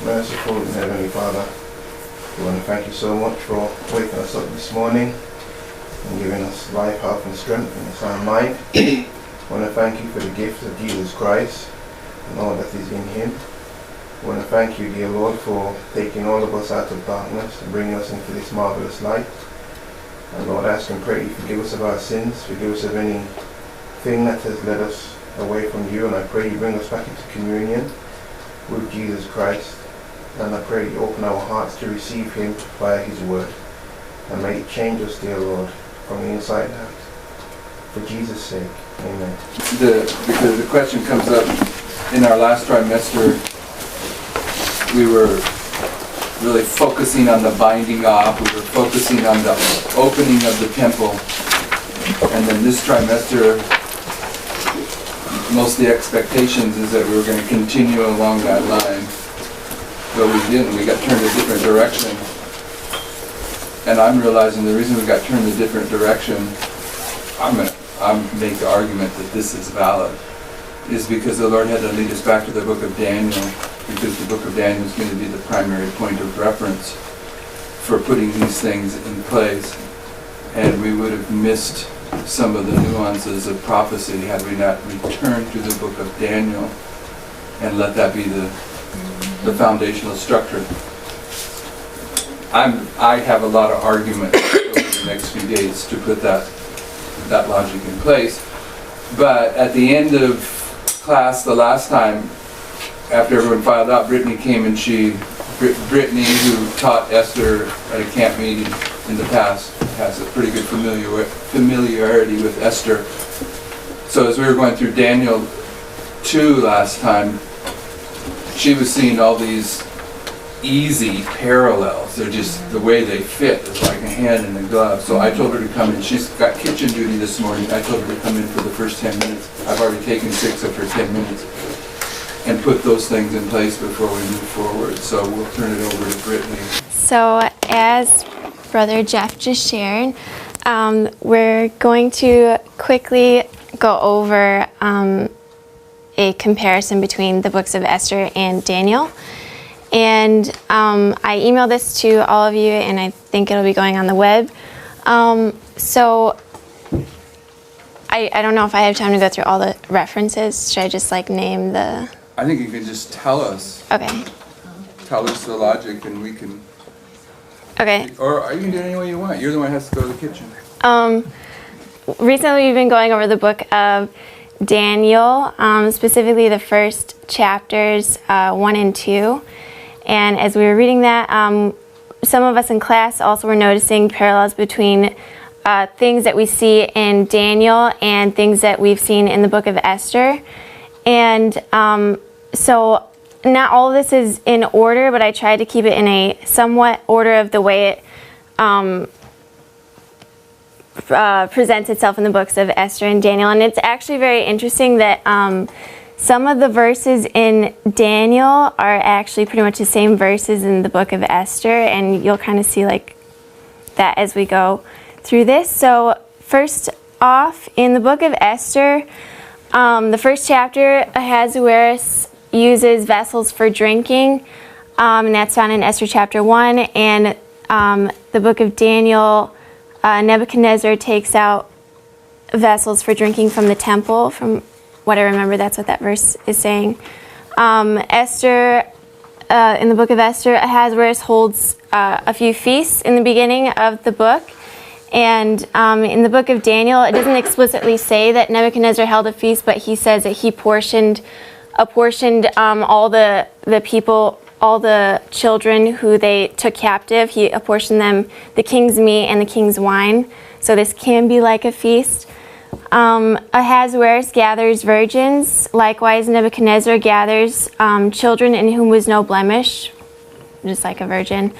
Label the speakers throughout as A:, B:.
A: Merciful and Heavenly Father, we want to thank you so much for waking us up this morning and giving us life, health and strength and a sound mind. We want to thank you for the gift of Jesus Christ and all that is in him. We want to thank you, dear Lord, for taking all of us out of darkness and bringing us into this marvelous light. And Lord, I ask and pray you forgive us of our sins, forgive us of anything that has led us away from you, and I pray you bring us back into communion with Jesus Christ. And I pray you open our hearts to receive him via his word. And may it change us, dear Lord, from the inside out. For Jesus' sake, amen.
B: Because the question comes up, in our last trimester, we were really focusing on the binding off, we were focusing on the opening of the temple. And then this trimester, most of the expectations is that we were going to continue along that line. But we didn't. We got turned a different direction. And I'm realizing the reason we got turned a different direction, I'm make the argument that this is valid, is because the Lord had to lead us back to the book of Daniel, because the book of Daniel is going to be the primary point of reference for putting these things in place. And we would have missed some of the nuances of prophecy had we not returned to the book of Daniel and let that be the foundational structure. I have a lot of arguments over the next few days to put that logic in place. But at the end of class the last time, after everyone filed out, Brittany came and Brittany, who taught Esther at a camp meeting in the past, has a pretty good familiarity with Esther. So as we were going through Daniel 2 last time, she was seeing all these easy parallels. They're just, the way they fit is like a hand in a glove. So I told her to come in. She's got kitchen duty this morning. I told her to come in for the first 10 minutes. I've already taken 6 of her 10 minutes and put those things in place before we move forward. So we'll turn it over to Brittany.
C: So as Brother Jeff just shared, we're going to quickly go over a comparison between the books of Esther and Daniel. And I emailed this to all of you, and I think it'll be going on the web. So I don't know if I have time to go through all the references. Should I just name the...
B: I think you can just tell us.
C: Okay.
B: Tell us the logic and we can...
C: Okay.
B: Or you can do it any way you want. You're the one who has to go to the kitchen.
C: Recently we've been going over the book of Daniel, specifically the first chapters 1 and 2. And as we were reading that, some of us in class also were noticing parallels between things that we see in Daniel and things that we've seen in the book of Esther. And so not all of this is in order, but I tried to keep it in a somewhat order of the way it presents itself in the books of Esther and Daniel. And it's actually very interesting that some of the verses in Daniel are actually pretty much the same verses in the book of Esther, and you'll kind of see that as we go through this. So first off, in the book of Esther, the first chapter, Ahasuerus uses vessels for drinking, and that's found in Esther chapter 1. And the book of Daniel, Nebuchadnezzar takes out vessels for drinking from the temple. From what I remember, that's what that verse is saying. Esther, in the book of Esther, Ahasuerus holds a few feasts in the beginning of the book. And in the book of Daniel, it doesn't explicitly say that Nebuchadnezzar held a feast, but he says that he apportioned all the people, all the children who they took captive. He apportioned them the king's meat and the king's wine. So this can be like a feast. Ahasuerus gathers virgins. Likewise, Nebuchadnezzar gathers children in whom was no blemish, just like a virgin.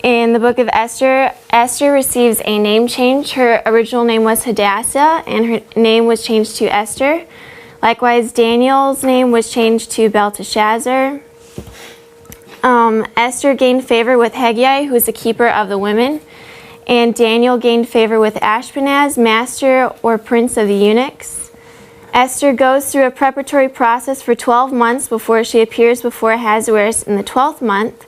C: In the book of Esther, Esther receives a name change. Her original name was Hadassah, and her name was changed to Esther. Likewise, Daniel's name was changed to Belteshazzar. Esther gained favor with Hegai, who is the keeper of the women. And Daniel gained favor with Ashpenaz, master or prince of the eunuchs. Esther goes through a preparatory process for 12 months before she appears before Ahasuerus in the 12th month.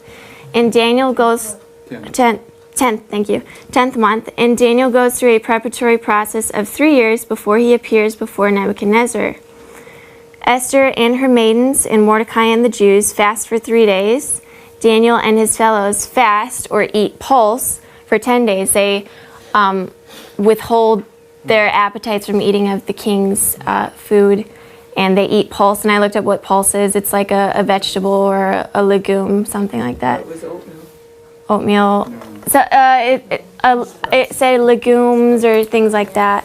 C: And Daniel goes 10th month. And Daniel goes through a preparatory process of 3 years before he appears before Nebuchadnezzar. Esther and her maidens and Mordecai and the Jews fast for 3 days. Daniel and his fellows fast or eat pulse for 10 days. They withhold their appetites from eating of the king's food, and they eat pulse. And I looked up what pulse is. It's like a vegetable or a legume, something like that.
D: It was oatmeal.
C: Oatmeal. So it said legumes or things like that.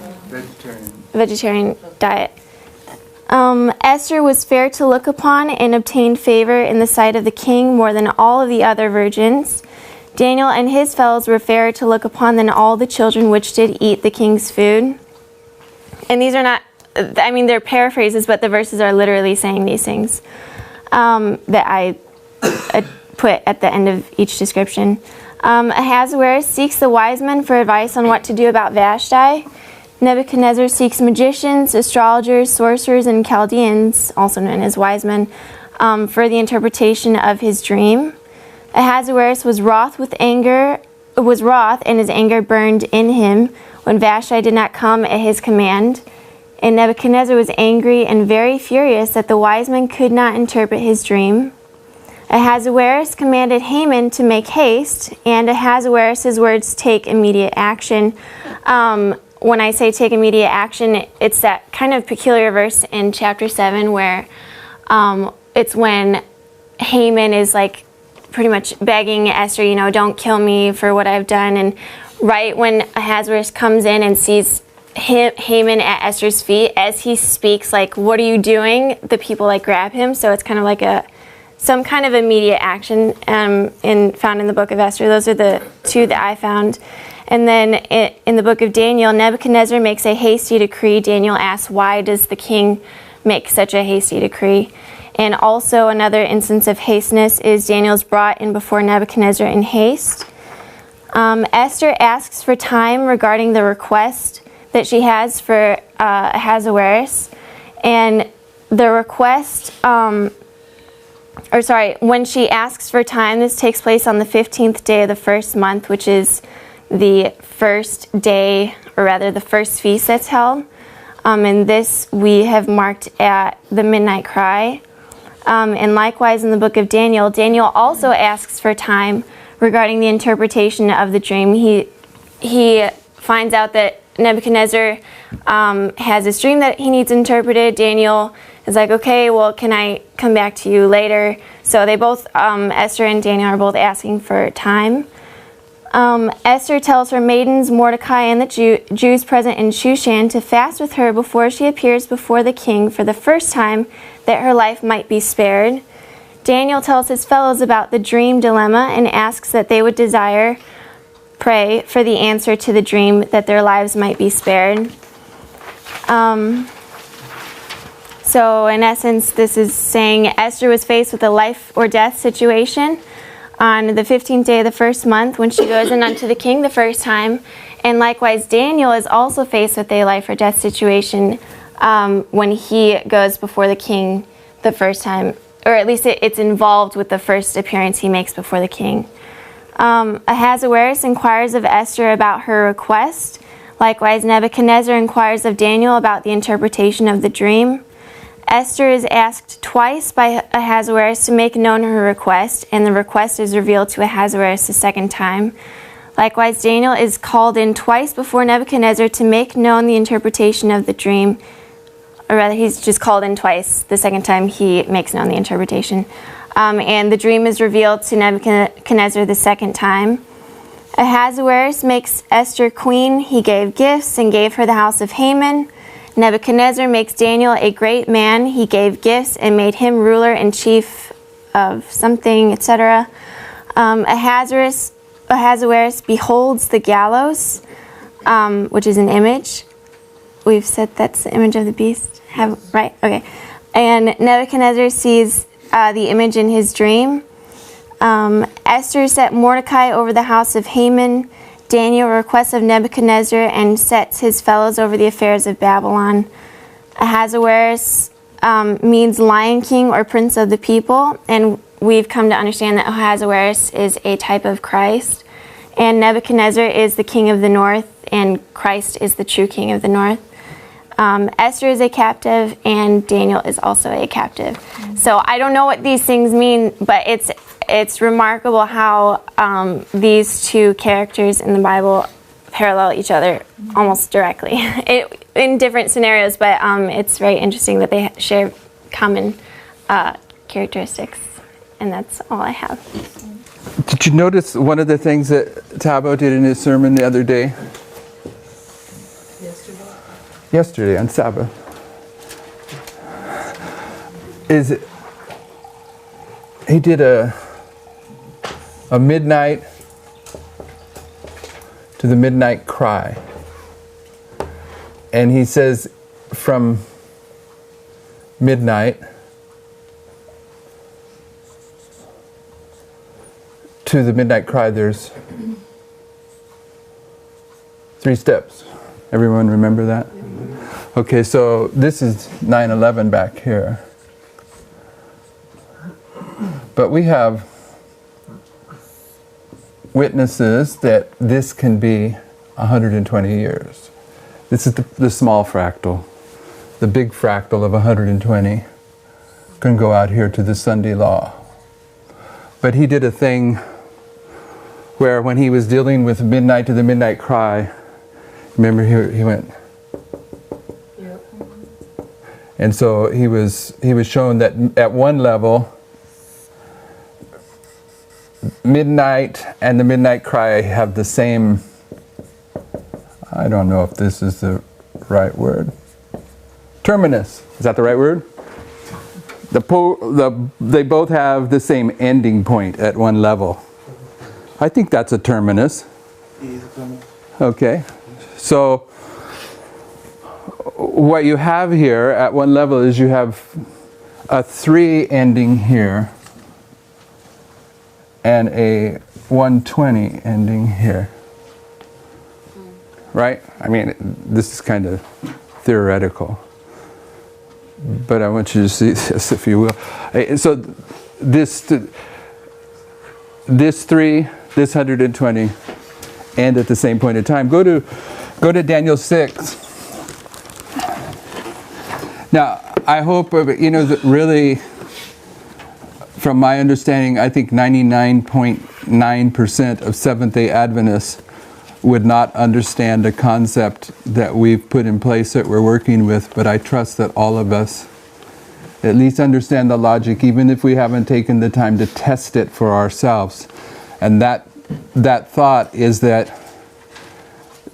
C: Vegetarian diet. Esther was fair to look upon and obtained favor in the sight of the king more than all of the other virgins. Daniel and his fellows were fairer to look upon than all the children which did eat the king's food. And these are not, I mean, they're paraphrases, but the verses are literally saying these things that I put at the end of each description. Ahasuerus seeks the wise men for advice on what to do about Vashti. Nebuchadnezzar seeks magicians, astrologers, sorcerers, and Chaldeans, also known as wise men, for the interpretation of his dream. Ahasuerus was wroth, and his anger burned in him when Vashti did not come at his command. And Nebuchadnezzar was angry and very furious that the wise men could not interpret his dream. Ahasuerus commanded Haman to make haste, and Ahasuerus' words take immediate action. When I say take immediate action, it's that kind of peculiar verse in chapter 7 where it's when Haman is like pretty much begging Esther, don't kill me for what I've done. And right when Ahasuerus comes in and sees Haman at Esther's feet, as he speaks, like, what are you doing? The people like grab him. So it's kind of like some kind of immediate action found in the book of Esther. Those are the two that I found. And then in the book of Daniel, Nebuchadnezzar makes a hasty decree. Daniel asks, why does the king make such a hasty decree? And also another instance of hasteness is Daniel's brought in before Nebuchadnezzar in haste. Esther asks for time regarding the request that she has for Ahasuerus. And the request, when she asks for time, this takes place on the 15th day of the first month, which is the first day, or rather the first feast that's held. And this we have marked at the midnight cry. And likewise in the book of Daniel, Daniel also asks for time regarding the interpretation of the dream. He finds out that Nebuchadnezzar has this dream that he needs interpreted. Daniel is like, okay, well, can I come back to you later? So they both, Esther and Daniel, are both asking for time. Esther tells her maidens, Mordecai and the Jews present in Shushan, to fast with her before she appears before the king for the first time, that her life might be spared. Daniel tells his fellows about the dream dilemma and asks that they would pray for the answer to the dream, that their lives might be spared. So in essence, this is saying Esther was faced with a life or death situation on the 15th day of the first month when she goes in unto the king the first time. And likewise, Daniel is also faced with a life or death situation when he goes before the king the first time, or at least it's involved with the first appearance he makes before the king. Ahasuerus inquires of Esther about her request. Likewise, Nebuchadnezzar inquires of Daniel about the interpretation of the dream. Esther is asked twice by Ahasuerus to make known her request, and the request is revealed to Ahasuerus the second time. Likewise, Daniel is called in twice before Nebuchadnezzar to make known the interpretation of the dream. Or rather, he's just called in twice. The second time he makes known the interpretation. And the dream is revealed to Nebuchadnezzar the second time. Ahasuerus makes Esther queen. He gave gifts and gave her the house of Haman. Nebuchadnezzar makes Daniel a great man. He gave gifts and made him ruler and chief of something, etc. Ahasuerus beholds the gallows, which is an image. We've said that's the image of the beast. Right? Okay. And Nebuchadnezzar sees the image in his dream. Esther set Mordecai over the house of Haman. Daniel requests of Nebuchadnezzar and sets his fellows over the affairs of Babylon. Ahasuerus means lion king or prince of the people, and we've come to understand that Ahasuerus is a type of Christ, and Nebuchadnezzar is the king of the north, and Christ is the true king of the north. Esther is a captive, and Daniel is also a captive. So I don't know what these things mean, but it's remarkable how these two characters in the Bible parallel each other almost directly in different scenarios, but it's very interesting that they share common characteristics, and that's all I have.
B: Did you notice one of the things that Tabo did in his sermon the other day? Yesterday on Sabbath. He did a midnight to the midnight cry. And he says from midnight to the midnight cry, there's 3 steps. Everyone remember that? Okay, so this is 9/11 back here. But we have witnesses that this can be 120 years. This is the small fractal. The big fractal of 120 can go out here to the Sunday law. But he did a thing where when he was dealing with midnight to the midnight cry, remember he went. Yep. And so he was shown that at one level, midnight and the midnight cry have the same, I don't know if this is the right word, terminus. Is that the right word? They both have the same ending point at one level. I think that's a terminus. Okay. So what you have here at one level is you have a 3 ending here and a 120 ending here. Right? I mean, this is kind of theoretical. But I want you to see this, if you will. So this 3, this 120, end at the same point in time. Go to Daniel 6. Now, I hope, that really, from my understanding, I think 99.9% of Seventh-day Adventists would not understand a concept that we've put in place that we're working with, but I trust that all of us at least understand the logic, even if we haven't taken the time to test it for ourselves. And that thought is that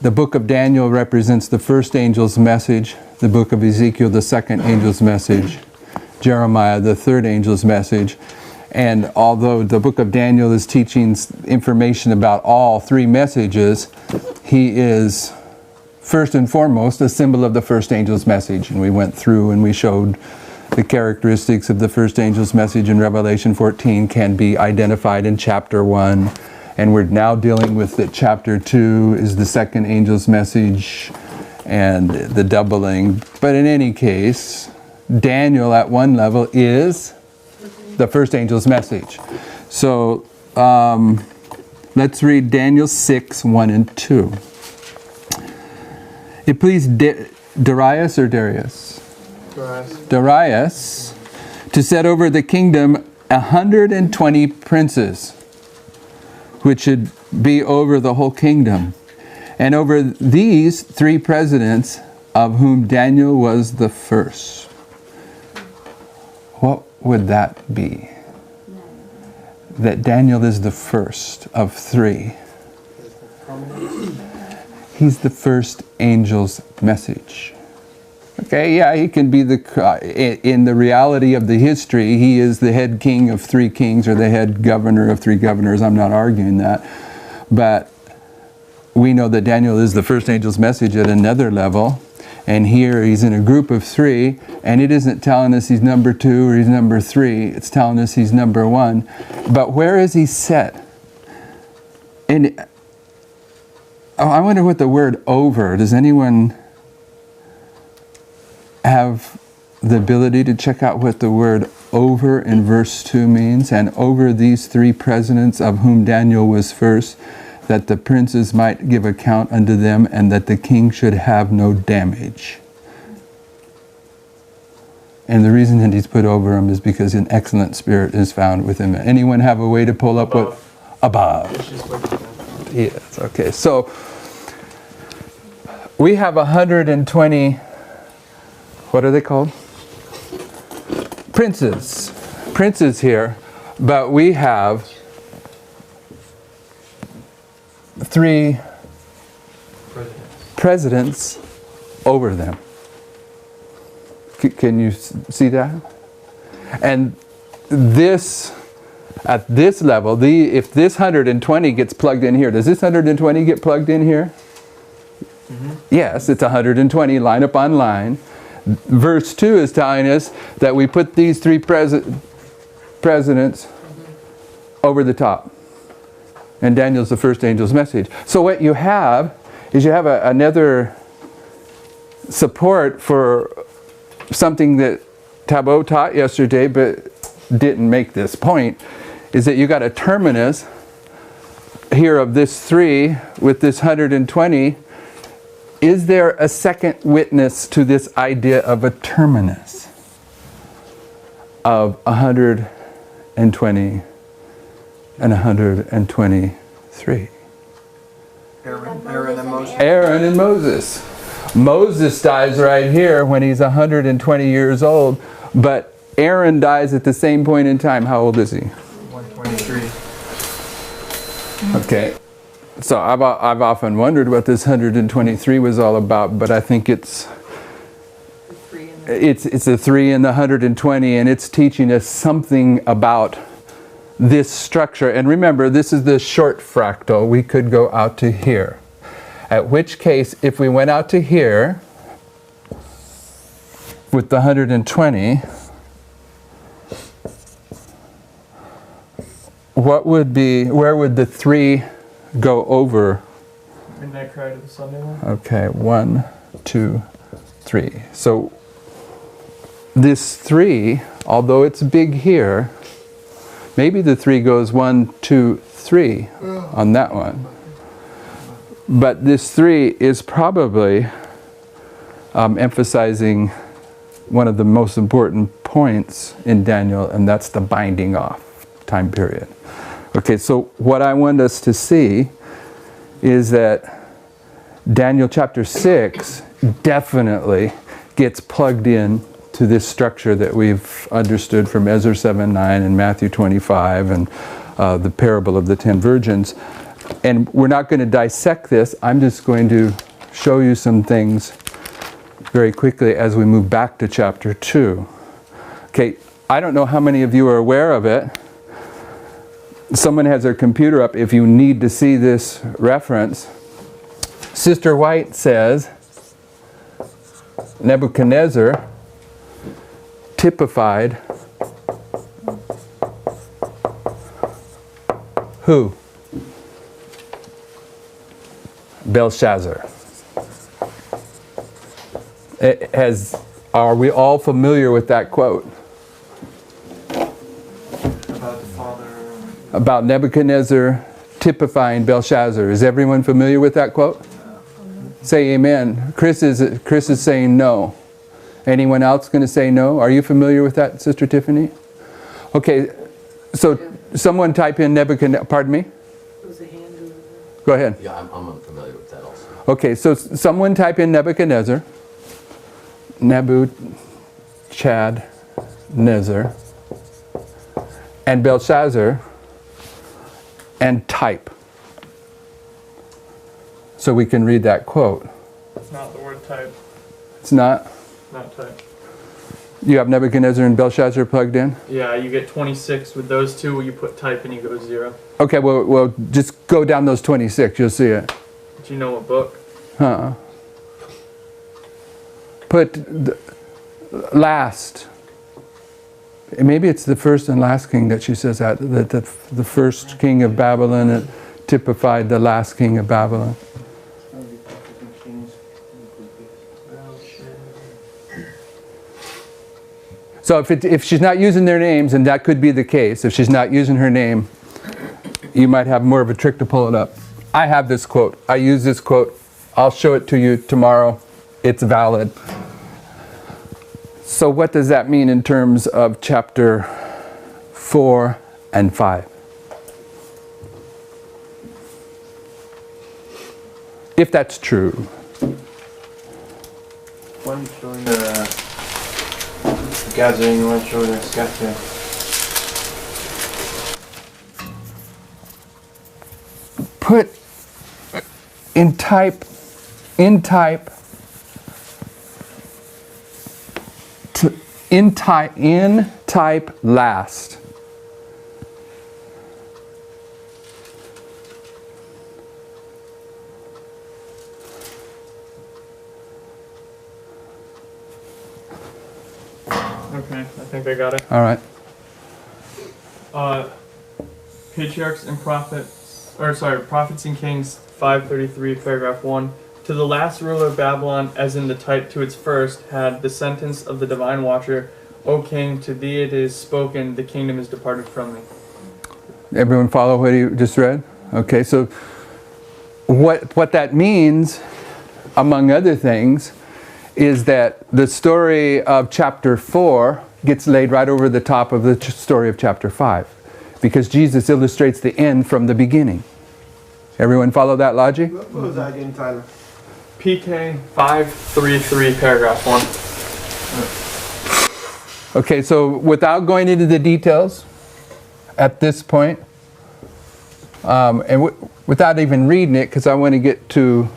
B: the book of Daniel represents the first angel's message, the book of Ezekiel, the second angel's message, Jeremiah, the third angel's message. And although the book of Daniel is teaching information about all 3 messages, he is first and foremost a symbol of the first angel's message. And we went through and we showed the characteristics of the first angel's message in Revelation 14 can be identified in chapter 1. And we're now dealing with that chapter 2 is the second angel's message and the doubling. But in any case, Daniel at one level is the first angel's message. So let's read Daniel 6, 1 and 2. It pleased Darius or Darius? Darius to set over the kingdom 120 princes, which should be over the whole kingdom. And over these 3 presidents, of whom Daniel was the first. What would that be? That Daniel is the first of 3. He's the first angel's message. Okay, yeah, he can be in the reality of the history, he is the head king of 3 kings or the head governor of 3 governors. I'm not arguing that. But we know that Daniel is the first angel's message at another level. And here he's in a group of 3, and it isn't telling us he's number 2 or he's number 3. It's telling us he's number 1. But where is he set? And I wonder what the word over, does anyone have the ability to check out what the word over in verse 2 means? And over these 3 presidents, of whom Daniel was first, that the princes might give account unto them, and that the king should have no damage. And the reason that he's put over him is because an excellent spirit is found within him. Anyone have a way to pull up what? Above. Yes, okay. So we have 120, what are they called? Princes here, but we have 3 presidents over them. Can you see that? And this, at this level, if this 120 gets plugged in here, does this 120 get plugged in here? Mm-hmm. Yes, it's 120 line upon line. Verse 2 is telling us that we put these 3 presidents over the top. And Daniel's the first angel's message. So what you have is you have another support for something that Tabot taught yesterday but didn't make this point, is that you got a terminus here of this 3 with this 120. Is there a second witness to this idea of a terminus of 120 and 123?
D: Aaron and Moses.
B: Aaron and Moses. Moses dies right here when he's 120 years old, but Aaron dies at the same point in time. How old is he?
D: 123.
B: Okay. So I've often wondered what this 123 was all about, but I think it's a 3 in the 120, and it's teaching us something about this structure. And remember, this is the short fractal. We could go out to here. At which case, if we went out to here with the 120, where would the 3 go over?
D: Midnight Cry to the Sunday one?
B: Okay, 1, 2, 3. So this 3, although it's big here, maybe the 3 goes 1, 2, 3 on that one. But this 3 is probably emphasizing one of the most important points in Daniel, and that's the binding off time period. Okay, so what I want us to see is that Daniel chapter 6 definitely gets plugged in to this structure that we've understood from Ezra 7:9 and Matthew 25 and the parable of the 10 virgins. And we're not going to dissect this. I'm just going to show you some things very quickly as we move back to chapter 2. Okay, I don't know how many of you are aware of it. Someone has their computer up if you need to see this reference. Sister White says Nebuchadnezzar typified who? Belshazzar. Are we all familiar with that quote?
D: About the father.
B: About Nebuchadnezzar typifying Belshazzar. Is everyone familiar with that quote? Say amen. Chris is saying no. Anyone else going to say no? Are you familiar with that, Sister Tiffany? Okay, so someone type in Nebuchadnezzar. Pardon me? Go ahead.
E: Yeah, I'm unfamiliar with that also.
B: Okay, so someone type in Nebuchadnezzar. Nebuchadnezzar. And Belshazzar. And type. So we can read that quote.
D: It's not the word type.
B: It's not?
D: Not type.
B: You have Nebuchadnezzar and Belshazzar plugged in?
D: Yeah, you get 26 with those two. You put type and you go 0.
B: Okay, well, just go down those 26. You'll see it.
D: Do you know what book?
B: Put last. Maybe it's the first and last king that she says that the first king of Babylon typified the last king of So if she's not using their names, and that could be the case, if she's not using her name, you might have more of a trick to pull it up. I have this quote. I use this quote. I'll show it to you tomorrow. It's valid. So what does that mean in terms of chapter 4 and 5? If that's true.
A: One showing the gathering, one showing the scattering.
B: Put in type last.
D: Okay, I think I got it.
B: All right.
D: Patriarchs and Prophets and Kings 5:33, paragraph 1. To the last ruler of Babylon, as in the type to its first, had the sentence of the divine watcher, O king, to thee it is spoken, the kingdom is departed from thee.
B: Everyone follow what you just read? Okay, so what that means, among other things, is that the story of chapter 4 gets laid right over the top of the story of chapter 5. Because Jesus illustrates the end from the beginning. Everyone follow that logic?
A: What was that again, Tyler?
D: PK 5:33, paragraph 1.
B: Okay, so without going into the details at this point, and without even reading it, because I want to get to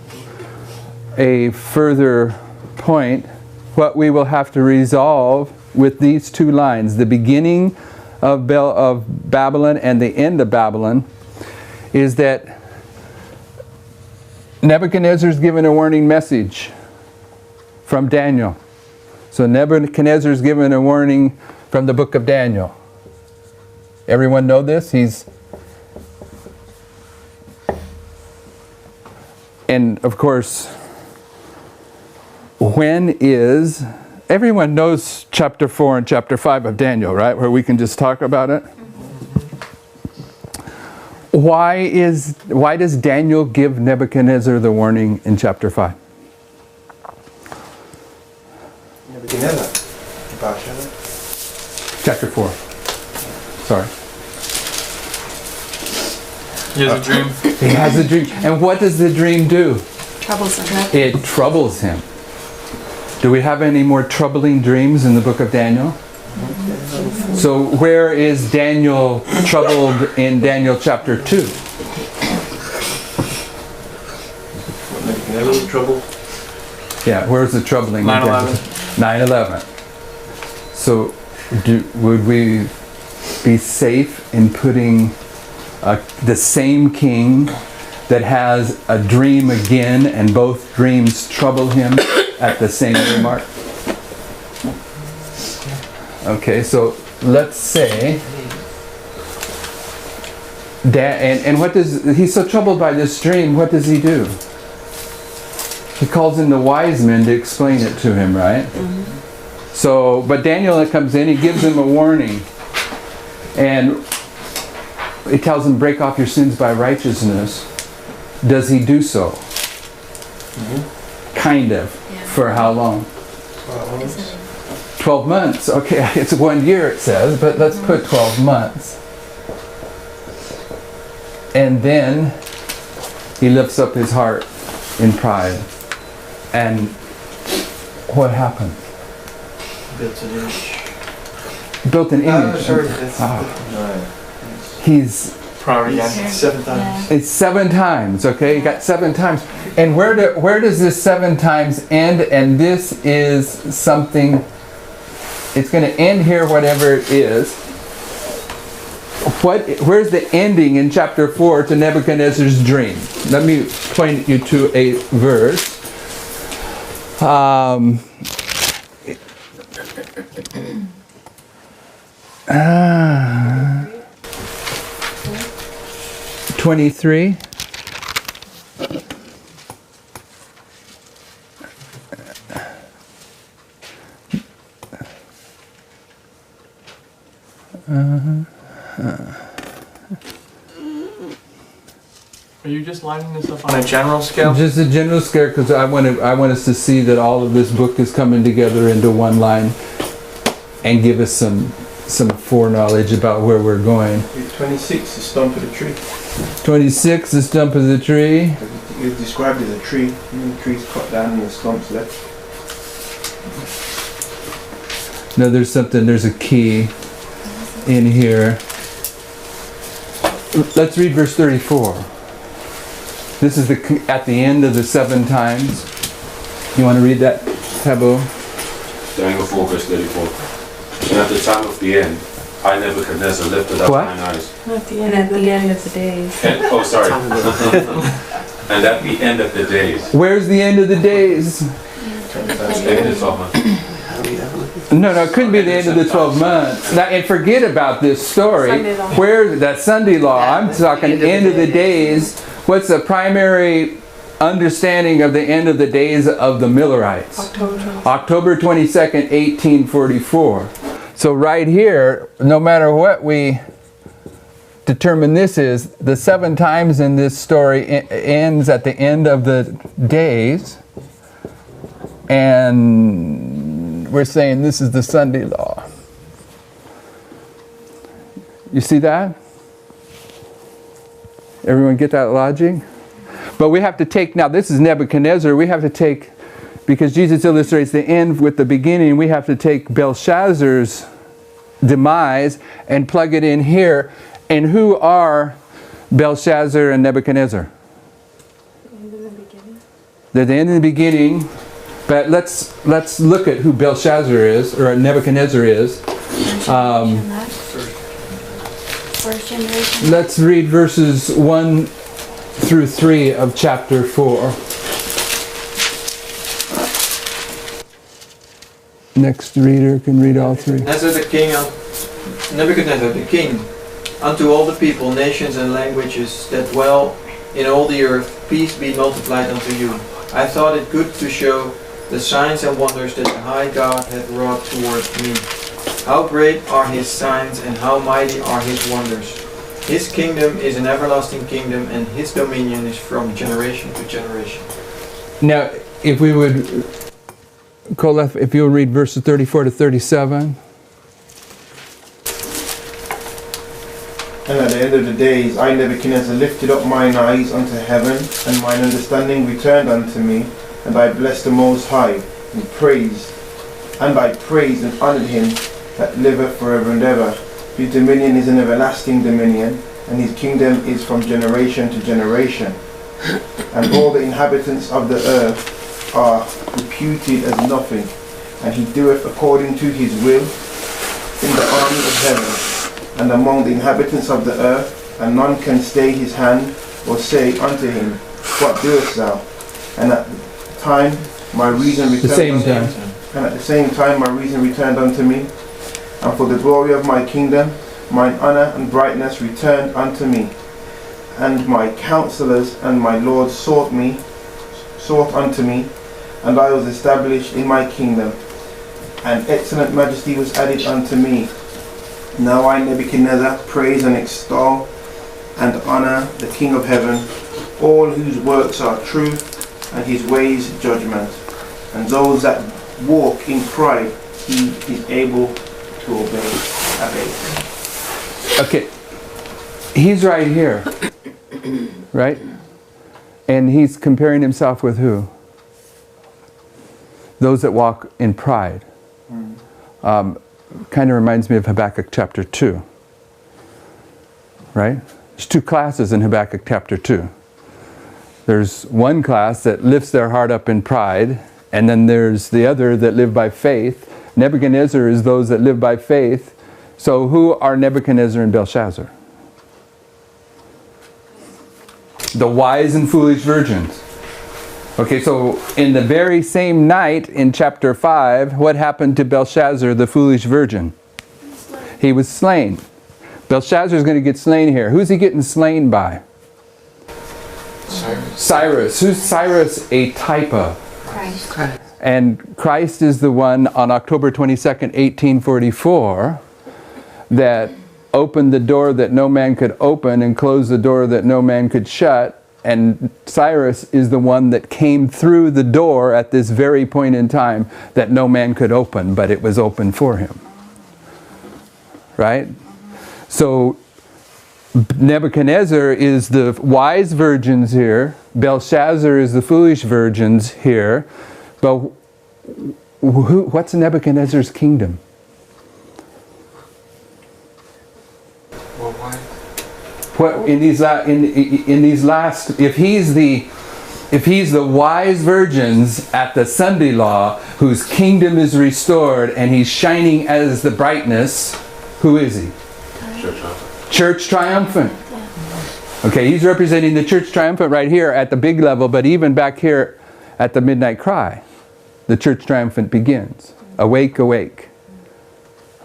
B: a further point, what we will have to resolve with these two lines, the beginning of Babylon and the end of Babylon, is that Nebuchadnezzar's given a warning message from Daniel. So Nebuchadnezzar's given a warning from the book of Daniel. Everyone know this? And of course, everyone knows chapter 4 and chapter 5 of Daniel, right? Where we can just talk about it. Why does Daniel give Nebuchadnezzar the warning in chapter 5?
A: Nebuchadnezzar. Belshazzar.
B: Chapter 4. Sorry.
D: He has a dream.
B: He has a dream. And what does the dream do?
F: Troubles him.
B: It troubles him. Do we have any more troubling dreams in the book of Daniel? So where is Daniel troubled in Daniel chapter 2?
A: Nebuchadnezzar was troubled.
B: Yeah, where's the troubling?
D: 9/11.
B: 9/11. So would we be safe in putting the same king that has a dream again and both dreams trouble him at the same remark? Okay, so let's say and what does he's so troubled by this dream, what does he do? He calls in the wise men to explain it to him, right? Mm-hmm. So, but Daniel comes in, he gives him a warning, and he tells him, break off your sins by righteousness. Does he do so?
A: Mm-hmm.
B: Kind of.
F: Yeah.
B: For how long? 12 months. Okay, it's 1 year it says, but let's put 12 months. And then he lifts up his heart in pride. And what happened?
A: Built an image.
B: Built an image.
A: Sorry.
B: He's
D: Probably again.
A: 7 times.
B: It's 7 times, okay? You got 7 times. And where does this 7 times end? And this is something, it's going to end here, whatever it is. Where's the ending in chapter 4 to Nebuchadnezzar's dream? Let me point you to a verse. 23.
D: Are you just lining this up on a general scale?
B: Just a general scare, because I want us to see that all of this book is coming together into one line and give us some foreknowledge about where we're going.
A: 26, the stump of the tree.
B: 26, the stump of the tree.
A: It's described as a tree. The tree's cut down and the stump's left.
B: No, there's a key in here. Let's read verse 34. This is at the end of the 7 times. You want to read that, Tabo?
F: Daniel 4 verse 34. And at the time of the end, I Nebuchadnezzar lifted up
B: What?
F: mine eyes.
G: And at the end of the days.
F: And, oh, sorry. And at the end of the days.
B: Where's the end of the days?
F: End of 12 months.
B: No, it couldn't be the end of the 12 months. Now, and forget about this story.
G: Sunday law.
B: Where's that Sunday law? I'm talking end of the days. What's the primary understanding of the end of the days of the Millerites? October 22nd, 1844. So right here, no matter what we determine this is, the 7 times in this story ends at the end of the days. And we're saying this is the Sunday law. You see that? Everyone get that logic? But we have to take, now this is Nebuchadnezzar, we have to take, because Jesus illustrates the end with the beginning, we have to take Belshazzar's demise and plug it in here. And who are Belshazzar and Nebuchadnezzar? They're the end of the beginning. But let's look at who Belshazzar is, or Nebuchadnezzar is.
C: First generation.
B: Let's read verses 1 through 3 of chapter 4. Next reader can read all 3.
H: Nebuchadnezzar the king, unto all the people, nations, and languages that dwell in all the earth, peace be multiplied unto you. I thought it good to show the signs and wonders that the high God hath wrought toward me. How great are his signs, and how mighty are his wonders. His kingdom is an everlasting kingdom, and his dominion is from generation to generation.
B: Now, if we would, Kolef, if you'll read verses 34 to 37.
A: And at the end of the days, I Nebuchadnezzar lifted up mine eyes unto heaven, and mine understanding returned unto me, and I blessed the Most High, and I praised and honoured him that liveth forever and ever. His dominion is an everlasting dominion, and his kingdom is from generation to generation. And all the inhabitants of the earth are reputed as nothing, and he doeth according to his will in the army of heaven, and among the inhabitants of the earth, and none can stay his hand, or say unto him, What doest thou? And at the time my reason returned And at the same time my reason returned unto me, and for the glory of my kingdom, mine honour and brightness returned unto me. And my counselors and my lords sought unto me, and I was established in my kingdom, and excellent majesty was added unto me. Now I, Nebuchadnezzar, praise and extol and honour the King of heaven, all whose works are truth, and his ways judgment. And those that walk in pride, he is able to obey.
B: Okay, he's right here, right? And he's comparing himself with who? Those that walk in pride. Kind of reminds me of Habakkuk chapter 2, right? There's 2 classes in Habakkuk chapter 2. There's one class that lifts their heart up in pride, and then there's the other that live by faith. Nebuchadnezzar is those that live by faith. So who are Nebuchadnezzar and Belshazzar? The wise and foolish virgins. Okay, so in the very same night in chapter 5, what happened to Belshazzar, the foolish virgin? He was slain. Belshazzar is going to get slain here. Who's he getting slain by? Cyrus. Who's Cyrus a type of?
G: Christ.
B: And Christ is the one on October 22nd, 1844, that opened the door that no man could open and closed the door that no man could shut. And Cyrus is the one that came through the door at this very point in time that no man could open, but it was open for him. Right? So Nebuchadnezzar is the wise virgins here. Belshazzar is the foolish virgins here. But what's Nebuchadnezzar's kingdom?
F: Well, why?
B: What in these last, if he's the wise virgins at the Sunday law, whose kingdom is restored and he's shining as the brightness, who is he? Church triumphant. Okay, he's representing the church triumphant right here at the big level, but even back here at the midnight cry, the church triumphant begins. Awake, awake.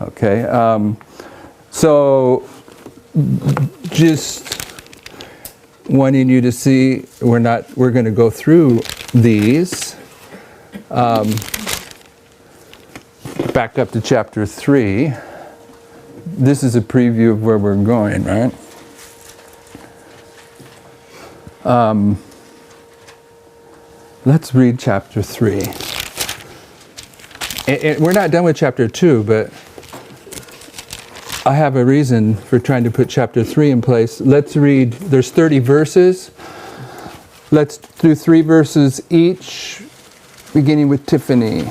B: Okay, so just wanting you to see, we're going to go through these. Back up to chapter 3. This is a preview of where we're going, right? Let's read chapter 3. We're not done with chapter 2, but I have a reason for trying to put chapter 3 in place. Let's read, there's 30 verses. Let's do 3 verses each, beginning with Tiffany,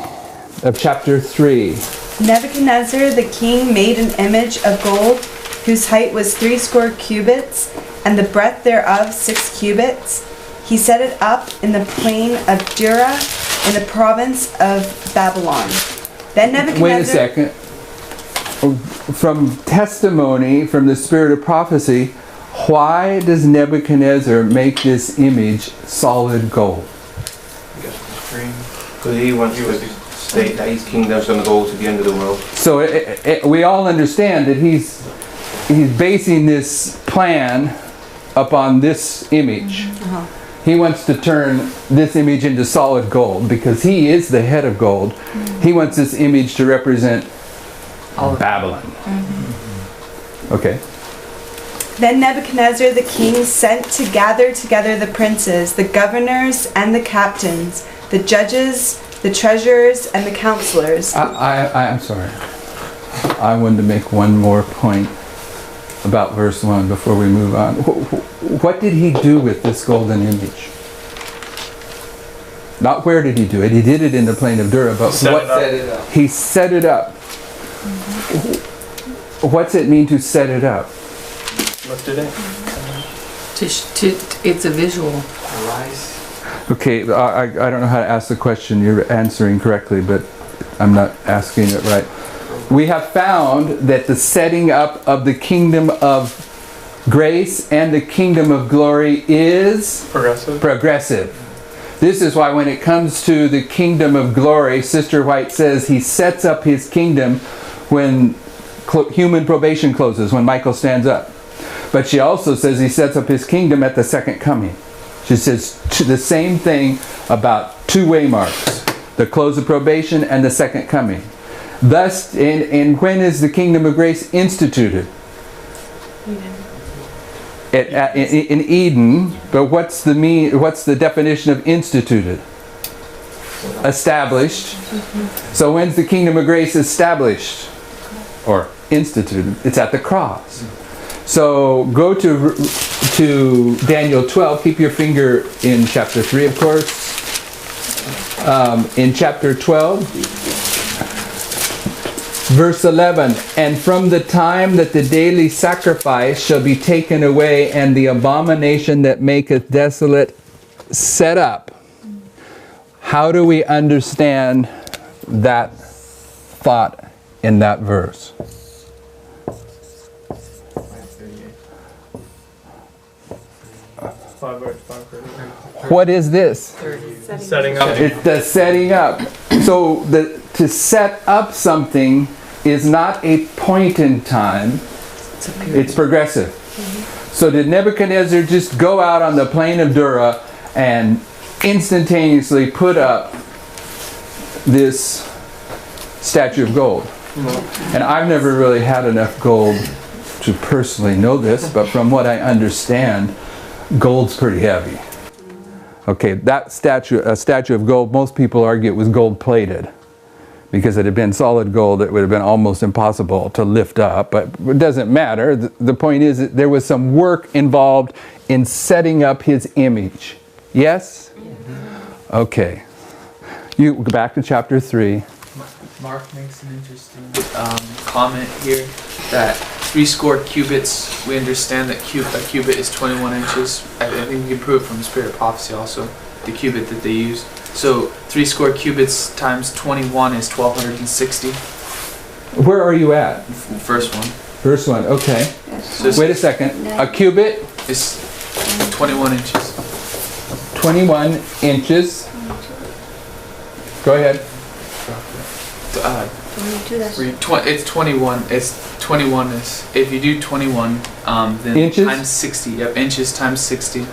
B: of chapter 3.
G: Nebuchadnezzar the king made an image of gold, whose height was 70 cubits, and the breadth thereof 6 cubits. He set it up in the plain of Dura, in the province of Babylon. Then Nebuchadnezzar...
B: Wait a second. From testimony, from the spirit of prophecy, why does Nebuchadnezzar make this image solid gold?
A: Because he wants to state that his kingdom's going to go to the end of the world.
B: So we all understand that he's basing this plan upon this image. He wants to turn this image into solid gold because he is the head of gold. He wants this image to represent Babylon. Okay.
G: Then Nebuchadnezzar the king sent to gather together the princes, the governors, and the captains, the judges, the treasurers, and the counselors.
B: I'm sorry. I wanted to make one more point about verse 1 before we move on. What did he do with this golden image? Not where did he do it? He did it in the plain of Dura, but he set it up. What's it mean to set it up?
D: Lifted it.
I: It's a visual.
B: Okay, I don't know how to ask the question. You're answering correctly, but I'm not asking it right. We have found that the setting up of the kingdom of grace and the kingdom of glory is progressive. This is why when it comes to the kingdom of glory, Sister White says he sets up his kingdom when human probation closes, when Michael stands up. But she also says he sets up his kingdom at the second coming. She says the same thing about two waymarks, the close of probation and the second coming. Thus, and when is the kingdom of grace instituted? In Eden. But what's the definition of instituted? Established. So when's the kingdom of grace established or instituted? It's at the cross. So go to Daniel 12. Keep your finger in chapter 3, of course. In chapter 12. Verse 11, and from the time that the daily sacrifice shall be taken away, and the abomination that maketh desolate set up. How do we understand that thought in that verse? What is this?
D: Setting up.
B: It's the setting up. So to set up something is not a point in time, it's progressive. So did Nebuchadnezzar just go out on the plain of Dura and instantaneously put up this statue of gold?
D: No.
B: And I've never really had enough gold to personally know this, but from what I understand, gold's pretty heavy. Okay, that statue, a statue of gold, most people argue it was gold plated. Because it had been solid gold, it would have been almost impossible to lift up, but it doesn't matter. The point is that there was some work involved in setting up his image. Yes? Okay. You go back to chapter 3.
I: Mark makes an interesting comment here that 80 cubits, we understand that a cubit is 21 inches. I think we can prove from the Spirit of Prophecy also, the cubit that they used. So 80 cubits times 21 is 1260.
B: Where are you at?
I: First one.
B: First one, okay.
I: So
B: Wait a second. A cubit?
I: It's 21 inches.
B: 21 inches. Go ahead.
I: It's 21. It's 21 is, if you do 21, then
B: inches?
I: times 60. Yep, inches times 60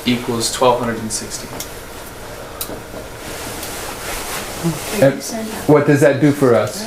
I: equals 1260.
B: What does that do for us?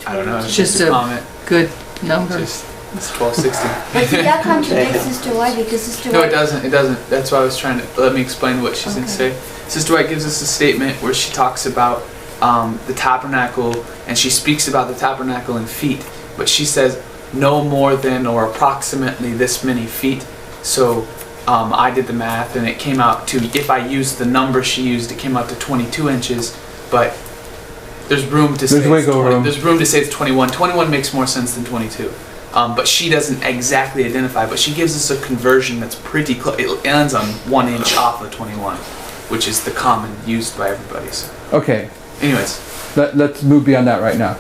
I: I don't know. It's
J: Just
I: a
J: a
I: comment.
J: good number.
I: Just, it's 1260.
K: But see, that contradicts Sister White because Sister
I: No,
K: White...
I: it doesn't. It doesn't. That's why I was trying to... Let me explain what she's going to say. Sister White gives us a statement where she talks about the tabernacle, and she speaks about the tabernacle in feet, but she says no more than or approximately this many feet. So I did the math, and it came out to, if I used the number she used, it came out to 22 inches, but there's room to say it's 20, there's room to say it's 21. 21 makes more sense than 22. But she doesn't exactly identify, but she gives us a conversion that's pretty close. It ends on 1 inch off of 21, which is the common used by everybody. So.
B: Okay.
I: Anyways.
B: Let's move beyond that right now.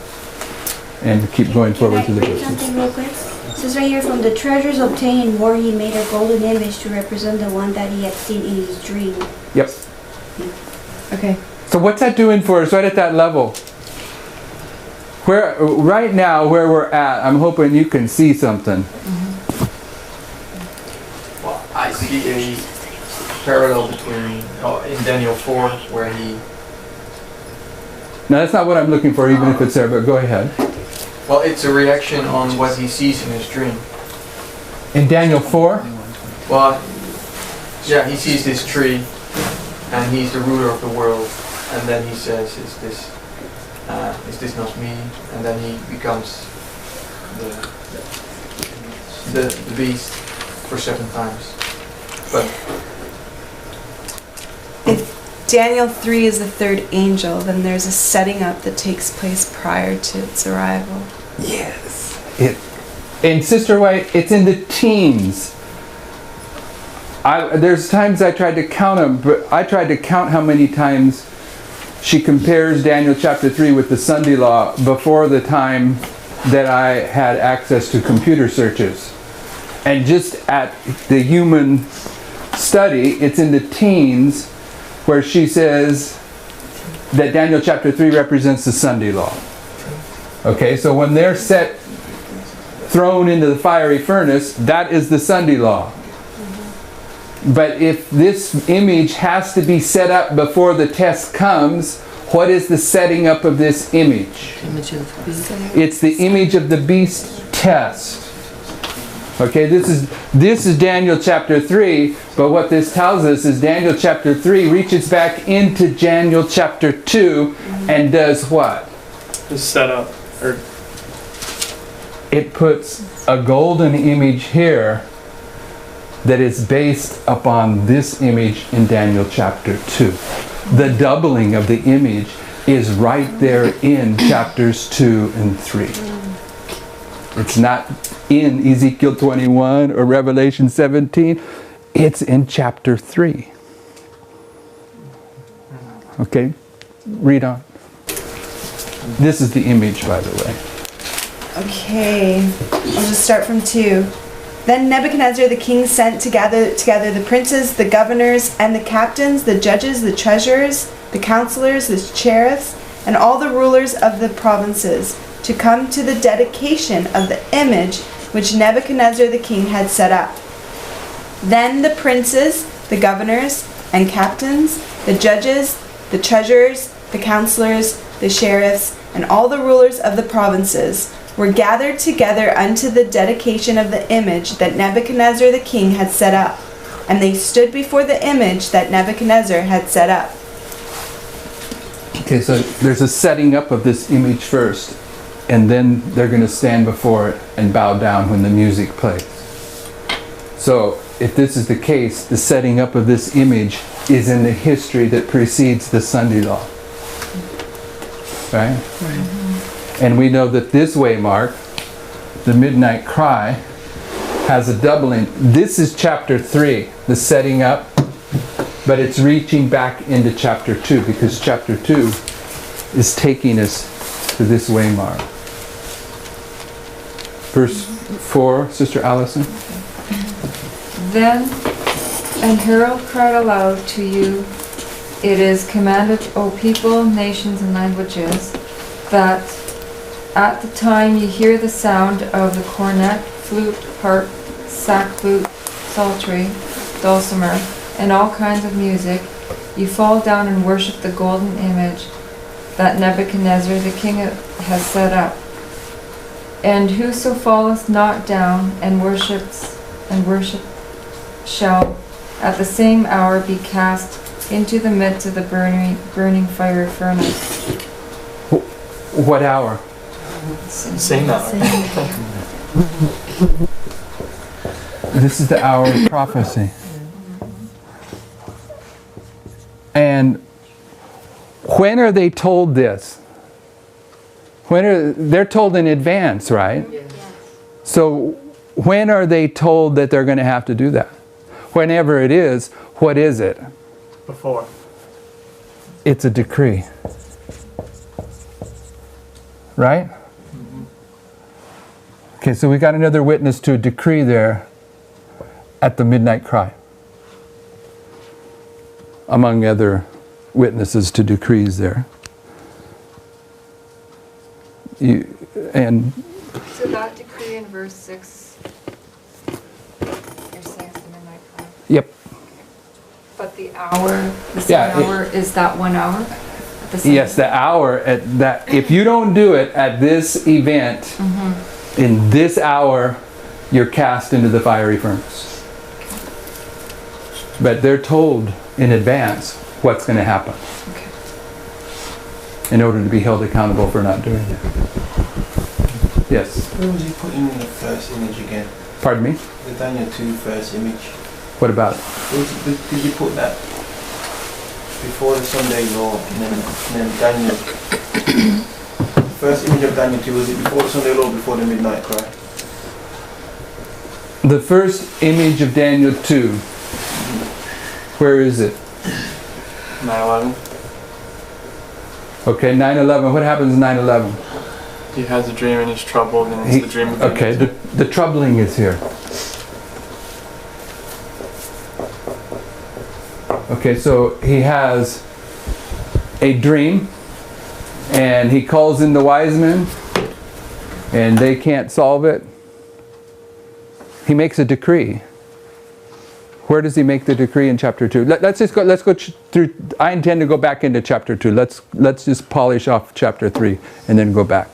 B: And keep going forward to the
K: verse. Something real quick? It says right here, from the treasures obtained in war, he made a golden image to represent the one that he had seen in his dream.
B: Yep.
G: Okay.
B: So what's that doing for us right at that level? Right now, where we're at, I'm hoping you can see something.
H: Well, I see a parallel between in Daniel 4 where he...
B: Now that's not what I'm looking for, even if it's there, but go ahead.
H: Well, it's a reaction on what he sees in his dream.
B: In Daniel 4?
H: Well, yeah, he sees this tree, and he's the ruler of the world, and then he says, is this not me? And then he becomes the beast for 7 times. But
G: if Daniel 3 is the third angel, then there's a setting up that takes place prior to its arrival.
B: Yes. In Sister White, it's in the teens. There's times I tried to count them, but I tried to count how many times she compares Daniel chapter 3 with the Sunday law before the time that I had access to computer searches. And just at the human study, it's in the teens where she says that Daniel chapter 3 represents the Sunday law. Okay, so when they're thrown into the fiery furnace, that is the Sunday law. But if this image has to be set up before the test comes, what is the setting up of this image?
J: Image of the beast.
B: It's the image of the beast test. Okay, this is Daniel chapter 3, but what this tells us is Daniel chapter 3 reaches back into Daniel chapter 2 and does what?
D: Just set up.
B: It puts a golden image here that is based upon this image in Daniel chapter 2. The doubling of the image is right there in chapters 2 and 3. It's not in Ezekiel 21 or Revelation 17. It's in chapter 3. Okay, read on. This is the image, by the way.
G: Okay, I'll just start from 2. Then Nebuchadnezzar the king sent together the princes, the governors, and the captains, the judges, the treasurers, the counselors, the sheriffs, and all the rulers of the provinces to come to the dedication of the image which Nebuchadnezzar the king had set up. Then the princes, the governors, and captains, the judges, the treasurers, the counselors, the sheriffs, and all the rulers of the provinces were gathered together unto the dedication of the image that Nebuchadnezzar the king had set up. And they stood before the image that Nebuchadnezzar had set up.
B: Okay, so there's a setting up of this image first, and then they're going to stand before it and bow down when the music plays. So if this is the case, the setting up of this image is in the history that precedes the Sunday law. Right? And we know that this waymark, the midnight cry, has a doubling. This is chapter 3, the setting up, but it's reaching back into chapter 2 because chapter 2 is taking us to this waymark. Verse 4, Sister Allison.
J: Then an herald cried aloud to you, it is commanded, O people, nations, and languages, that at the time you hear the sound of the cornet, flute, harp, sackbut, psaltery, dulcimer, and all kinds of music, you fall down and worship the golden image that Nebuchadnezzar the king has set up. And whoso falleth not down and worships shall at the same hour be cast into the midst of the burning fire furnace.
B: What hour?
D: Same hour.
B: This is the hour of prophecy. And when are they told this? They're told in advance, right? Yes. So when are they told that they're going to have to do that? Whenever it is, what is it?
D: Before.
B: It's a decree. Right? Okay, so we got another witness to a decree there at the midnight cry, among other witnesses to decrees there. So
J: that decree in verse 6, you're saying it's the midnight cry?
B: Yep.
J: But the hour, the same hour, is that 1 hour?
B: Yes, the hour at that. If you don't do it at this event, in this hour, you're cast into the fiery furnace. But they're told in advance what's going to happen in order to be held accountable for not doing it. Yes?
A: Where was he putting in the first image again?
B: Pardon me?
A: The Daniel 2 first image.
B: What about it?
A: Did you put that before the Sunday law and then Daniel? The first image of Daniel 2, was it before the Sunday law or before the midnight cry?
B: The first image of Daniel 2. Where is it?
D: 9/11.
B: Okay, 9/11. What happens in 9/11?
D: He has a dream and he's troubled, and it's the dream of
B: okay, the troubling is here. Okay, so he has a dream, and he calls in the wise men, and they can't solve it. He makes a decree. Where does he make the decree in chapter 2? Let's go through. I intend to go back into chapter 2. Let's just polish off chapter 3 and then go back.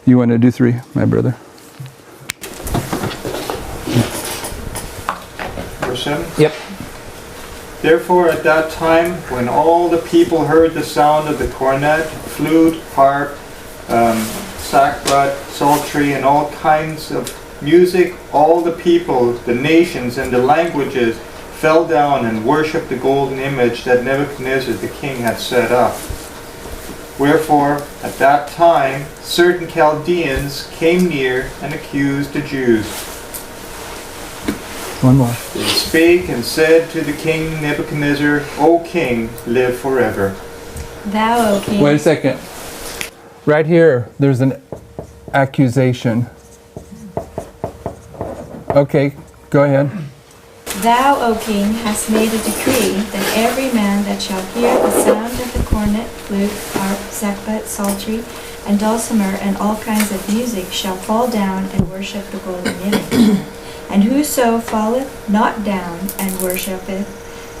B: You want to do 3, my brother?
L: Verse 7?
B: Yep.
L: Therefore at that time, when all the people heard the sound of the cornet, flute, harp, sackbut, psaltery, and all kinds of music, all the people, the nations, and the languages fell down and worshipped the golden image that Nebuchadnezzar the king had set up. Wherefore, at that time, certain Chaldeans came near and accused the Jews.
B: One more.
L: They spake and said to the king Nebuchadnezzar, O king, live forever.
K: Thou, O king.
B: Wait a second. Right here, there's an accusation. Okay, go ahead.
K: Thou, O king, hast made a decree that every man that shall hear the sound of the cornet, flute, harp, sackbut, psaltery, and dulcimer, and all kinds of music, shall fall down and worship the golden image. And whoso falleth not down and worshipeth,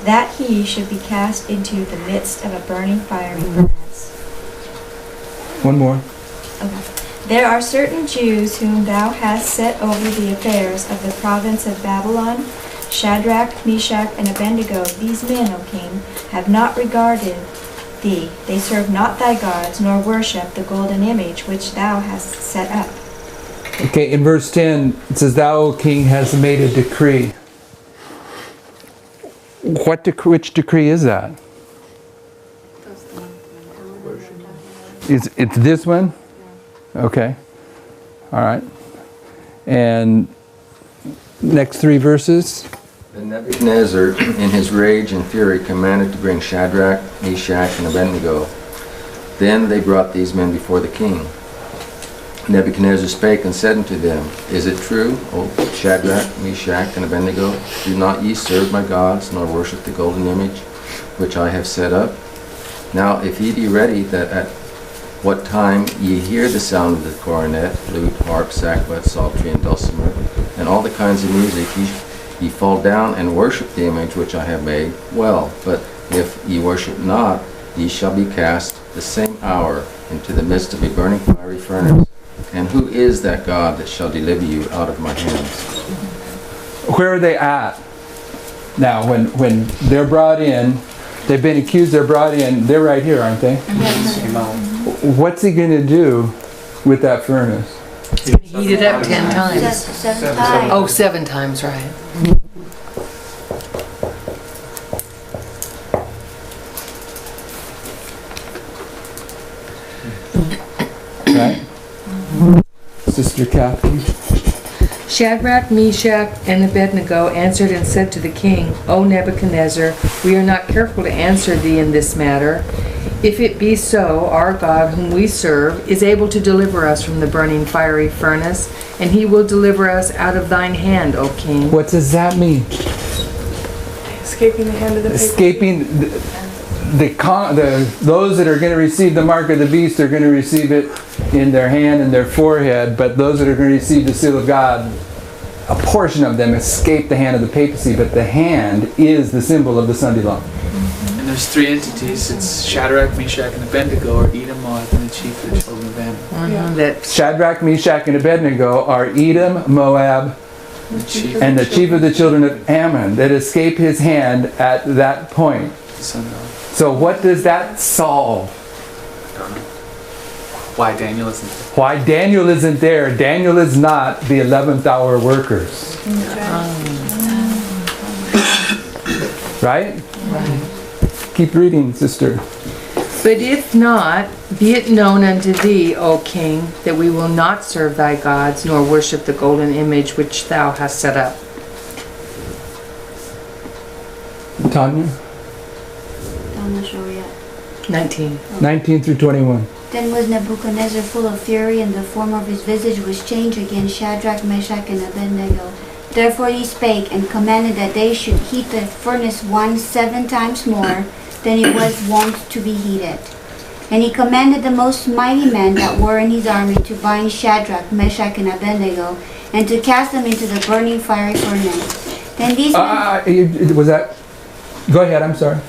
K: that he should be cast into the midst of a burning fiery furnace.
B: One more.
K: There are certain Jews whom thou hast set over the affairs of the province of Babylon, Shadrach, Meshach, and Abednego. These men, O king, have not regarded thee. They serve not thy gods, nor worship the golden image which thou hast set up.
B: Okay, in verse 10, it says, Thou, O king, hast made a decree. Which decree is that? It's this one? Okay. All right. And next 3 verses.
E: Then Nebuchadnezzar, in his rage and fury, commanded to bring Shadrach, Meshach, and Abednego. Then they brought these men before the king. Nebuchadnezzar spake and said unto them, Is it true, O Shadrach, Meshach, and Abednego, do not ye serve my gods, nor worship the golden image which I have set up? Now if ye be ready, that at what time ye hear the sound of the cornet, flute, harp, sackbut, psaltery, and dulcimer, and all the kinds of music, ye fall down and worship the image which I have made, well, but if ye worship not, ye shall be cast the same hour into the midst of a burning fiery furnace. And who is that God that shall deliver you out of my hands?
B: Where are they at? Now, when they're brought in, they've been accused, they're brought in, they're right here, aren't they? What's he going to do with that furnace?
M: Heat it up 10 times.
K: 7 times.
M: Oh, 7 times, right.
B: Right? Sister Kathy.
M: Shadrach, Meshach, and Abednego answered and said to the king, O Nebuchadnezzar, we are not careful to answer thee in this matter. If it be so, our God, whom we serve, is able to deliver us from the burning fiery furnace, and he will deliver us out of thine hand, O king.
B: What does that mean?
J: Escaping the hand of the papacy.
B: Escaping those that are going to receive the mark of the beast are going to receive it in their hand and their forehead, but those that are going to receive the seal of God, a portion of them escape the hand of the papacy, but the hand is the symbol of the Sunday law.
I: And there's 3 entities. It's Shadrach, Meshach, and Abednego, or Edom, Moab, and the chief of the children of Ammon.
B: Shadrach, Meshach, and Abednego are Edom, Moab, and the chief of the children of Ammon that escape his hand at that point. So what does that solve?
I: Why Daniel isn't there?
B: Why Daniel isn't there? Daniel is not the 11th hour workers. Right? Keep reading, sister.
M: But if not, be it known unto thee, O king, that we will not serve thy gods, nor worship the golden image which thou hast set up.
B: Tanya?
K: I'm not sure yet.
M: 19.
B: 19 through 21.
K: Then was Nebuchadnezzar full of fury, and the form of his visage was changed against Shadrach, Meshach, and Abednego. Therefore he spake, and commanded that they should heat the furnace 7 times more than it was wont to be heated. And he commanded the most mighty men that were in his army to bind Shadrach, Meshach, and Abednego, and to cast them into the burning fiery furnace. Then these men...
B: Was that... Go ahead, I'm sorry.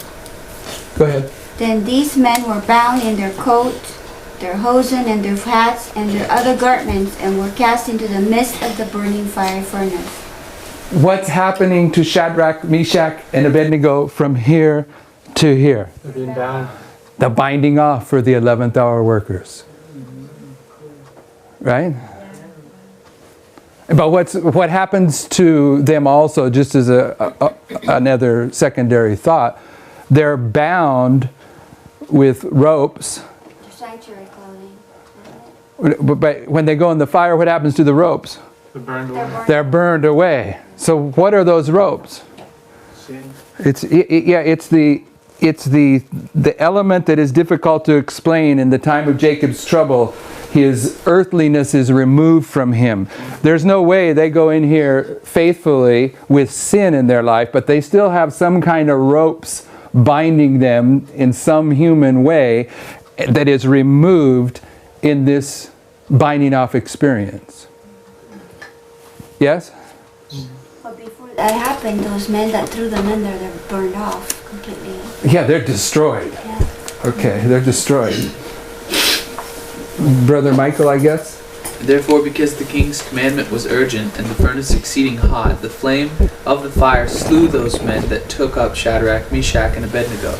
B: Go ahead.
K: Then these men were bound in their coat, their hosen, and their hats, and their other garments, and were cast into the midst of the burning fiery furnace.
B: What's happening to Shadrach, Meshach, and Abednego from here to here?
D: They're being bound.
B: The binding off for the 11th hour workers. Right? But what happens to them also, just as another secondary thought, they're bound with ropes.
K: Sanctuary clothing.
B: But when they go in the fire, what happens to the ropes?
D: They're burned away.
B: They're burned away. So what are those ropes?
D: Sin.
B: It's the element that is difficult to explain in the time of Jacob's trouble. His earthliness is removed from him. There's no way they go in here faithfully with sin in their life, but they still have some kind of ropes binding them in some human way that is removed in this binding off experience. Yes?
K: But before that happened, those men that threw them in there, they're burned off completely.
B: Yeah, they're destroyed.
K: Yeah.
B: Okay, they're destroyed.
N: Brother Michael, I guess.
I: Therefore, because the king's commandment was urgent, and the furnace exceeding hot, the flame of the fire slew those men that took up Shadrach, Meshach, and Abednego.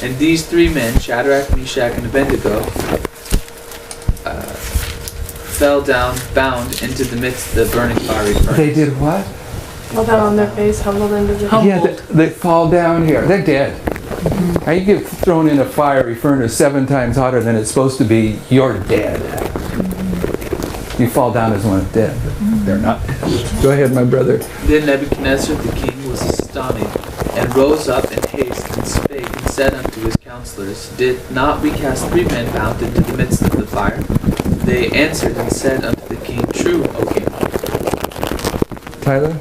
I: And these 3 men, Shadrach, Meshach, and Abednego, fell down, bound into the midst of the burning fiery furnace.
N: They did what?
O: Fell down on their face, humbled into the
N: Yeah, they fall down here. They're dead. How you get thrown in a fiery furnace 7 times hotter than it's supposed to be, you're dead. You fall down as one of dead. They're not dead. Go ahead, my brother.
I: Then Nebuchadnezzar the king was astonished, and rose up in haste, and spake, and said unto his counselors, Did not we cast 3 men bound into the midst of the fire? They answered and said unto the king, True, O king.
N: Tyler?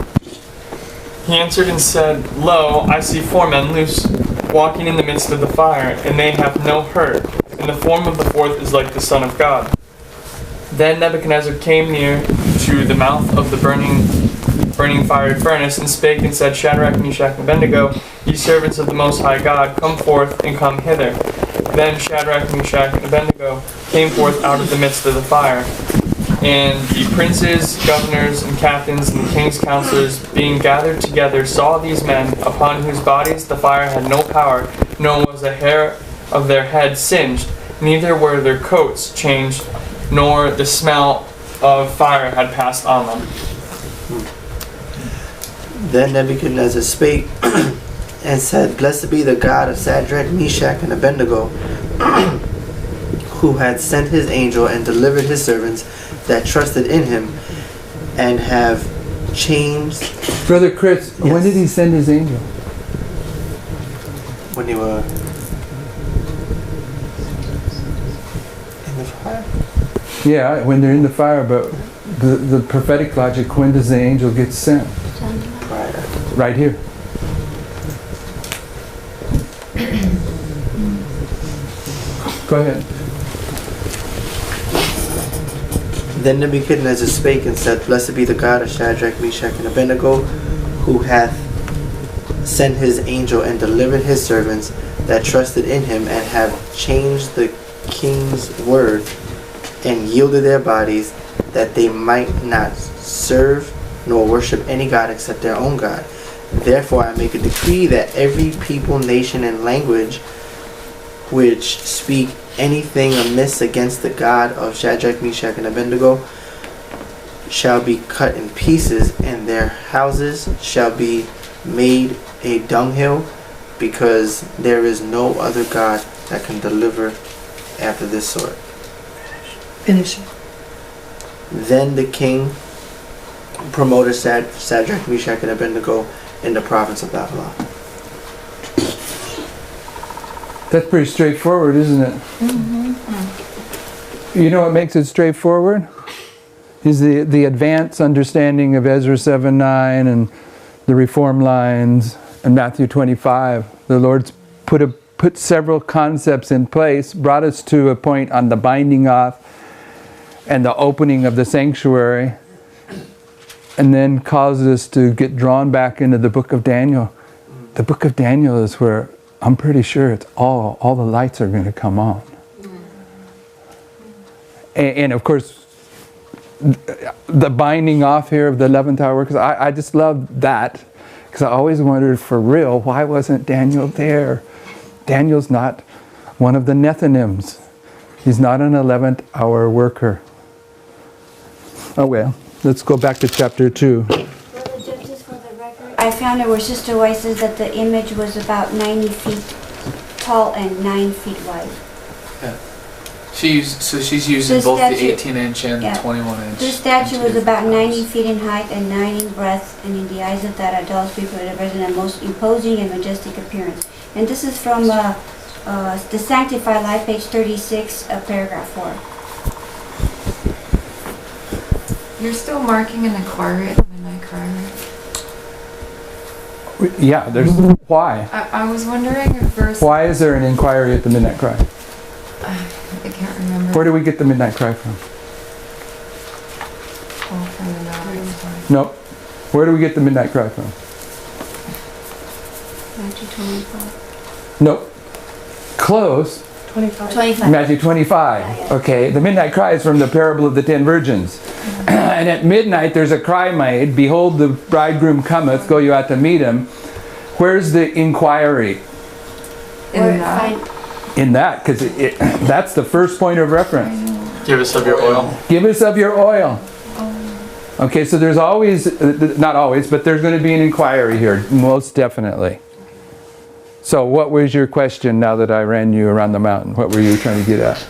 D: He answered and said, Lo, I see 4 men loose, walking in the midst of the fire, and they have no hurt, and the form of the 4th is like the Son of God. Then Nebuchadnezzar came near to the mouth of the burning fiery furnace, and spake and said, Shadrach, Meshach, and Abednego, ye servants of the Most High God, come forth and come hither. Then Shadrach, Meshach, and Abednego came forth out of the midst of the fire. And the princes, governors, and captains, and the king's counselors, being gathered together, saw these men, upon whose bodies the fire had no power, nor was a hair of their head singed, neither were their coats changed, nor the smell of fire had passed on them.
P: Then Nebuchadnezzar spake and said, Blessed be the God of Shadrach, Meshach, and Abednego, who had sent his angel and delivered his servants that trusted in him, and have changed.
N: Brother Chris, when did he send his angel?
P: When they were in the fire?
N: Yeah, when they're in the fire, but the prophetic logic, when does the angel get sent? Right here. Go ahead.
P: Then Nebuchadnezzar spake and said, Blessed be the God of Shadrach, Meshach, and Abednego, who hath sent his angel and delivered his servants that trusted in him, and have changed the king's word, and yielded their bodies, that they might not serve nor worship any god except their own God. Therefore I make a decree that every people, nation, and language which speak anything amiss against the God of Shadrach, Meshach, and Abednego shall be cut in pieces, and their houses shall be made a dunghill, because there is no other God that can deliver after this sort.
M: Finish it.
P: Then the king promoted Shadrach, Meshach, and Abednego in the province of Babylon.
N: That's pretty straightforward, isn't it? You know what makes it straightforward? Is the advanced understanding of Ezra 7:9 and the reform lines and Matthew 25. The Lord's put several concepts in place, brought us to a point on the binding off and the opening of the sanctuary, and then caused us to get drawn back into the book of Daniel. The book of Daniel is where I'm pretty sure it's all the lights are going to come on. And of course, the binding off here of the 11th hour, because I just love that, because I always wondered, for real, why wasn't Daniel there? Daniel's not one of the Nethinims. He's not an 11th hour worker. Oh well, let's go back to chapter 2.
Q: I found out where Sister White says that the image was about 90 feet tall and 9 feet wide.
I: Yeah. She's using both the 18-inch and the 21-inch.
Q: This statue was about 90 feet in height and 9 in breadth, and in the eyes of that adult people it represented a most imposing and majestic appearance. And this is from the Sanctified Life, page 36, paragraph 4.
J: You're still marking an inquiry at the midnight cry, right?
N: Yeah, there's why?
J: I was wondering if verse...
N: Why is there an inquiry at the midnight cry?
J: I can't remember.
N: Where do we get the midnight cry from?
J: Oh, from the Novice.
N: Nope. Where do we get the midnight cry from?
Q: Matthew 25.
N: Nope. Close.
O: 25.
N: Matthew 25. Okay, the midnight cry is from the parable of the 10 virgins. And at midnight there's a cry made, behold the bridegroom cometh, go you out to meet him. Where's the inquiry? In that, because that's the first point of reference.
D: Give us of your oil.
N: Give us of your oil. Okay, so there's always, not always, but there's going to be an inquiry here, most definitely. So what was your question now that I ran you around the mountain? What were you trying to get at?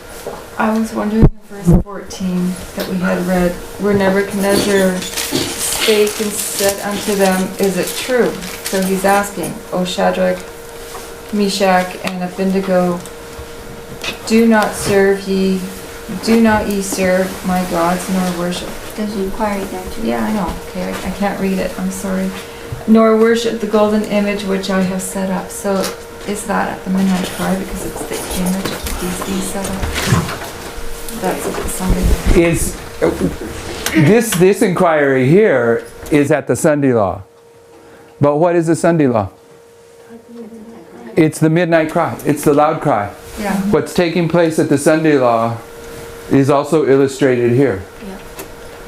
J: I was wondering in verse 14 that we had read, where Nebuchadnezzar spake and said unto them, is it true? So he's asking, O Shadrach, Meshach, and Abednego, do not ye serve my gods, nor worship.
Q: There's an inquiry there too.
J: Yeah, I know. Okay, I can't read it. I'm sorry. Nor worship the golden image which I have set up. So is that at the midnight cry because it's the image that these set up? That's what somebody.
N: Is this inquiry here is at the Sunday law. But what is the Sunday law? It's the midnight cry. It's the loud cry.
J: Yeah.
N: What's taking place at the Sunday law is also illustrated here.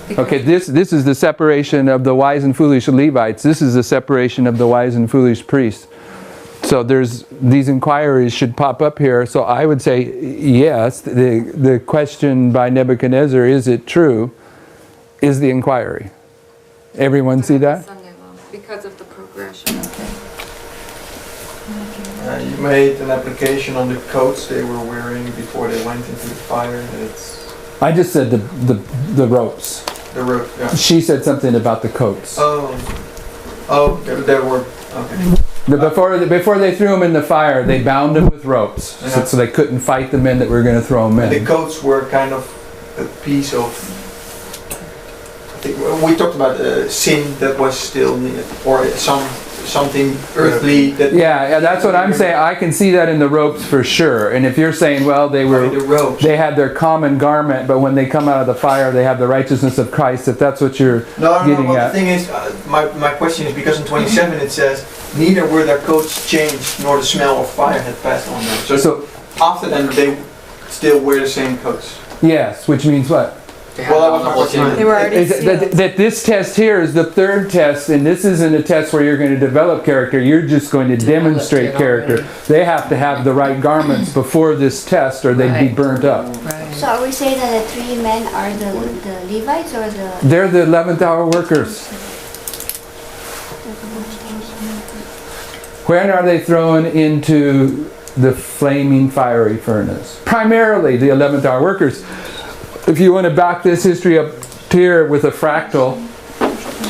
N: Okay, this is the separation of the wise and foolish Levites. This is the separation of the wise and foolish priests. So these inquiries should pop up here. So I would say yes. The question by Nebuchadnezzar, is it true, is the inquiry. Everyone see that?
J: Sunday law, because of the progression.
H: You made an application on the coats they were wearing before they went into the fire.
N: I just said the ropes.
H: The rope, yeah.
N: She said something about the coats.
H: Oh, there were, okay.
N: Before they threw them in the fire, they bound them with ropes so they couldn't fight the men that were going to throw them in.
H: The coats were kind of a piece of, I think we talked about sin that was still needed, or something earthly.
N: Yeah, that's what I'm saying. I can see that in the ropes for sure. And if you're saying, well, they had their common garment, but when they come out of the fire, they have the righteousness of Christ. If that's what you're getting at.
H: The thing is, my question is because in 27 it says, neither were their coats changed, nor the smell of fire had passed on them. So after them, they still wear the same coats.
N: Yes, which means what?
H: Well, that was my question.
J: They were already
N: that this test here is the third test, and this isn't a test where you're going to develop character. You're just going to demonstrate character. They have to have the right garments before this test, or they'd be burnt up.
Q: So are we saying that the three men are the Levites or the...
N: They're the 11th hour workers. When are they thrown into the flaming fiery furnace? Primarily the 11th hour workers. If you want to back this history up here with a fractal,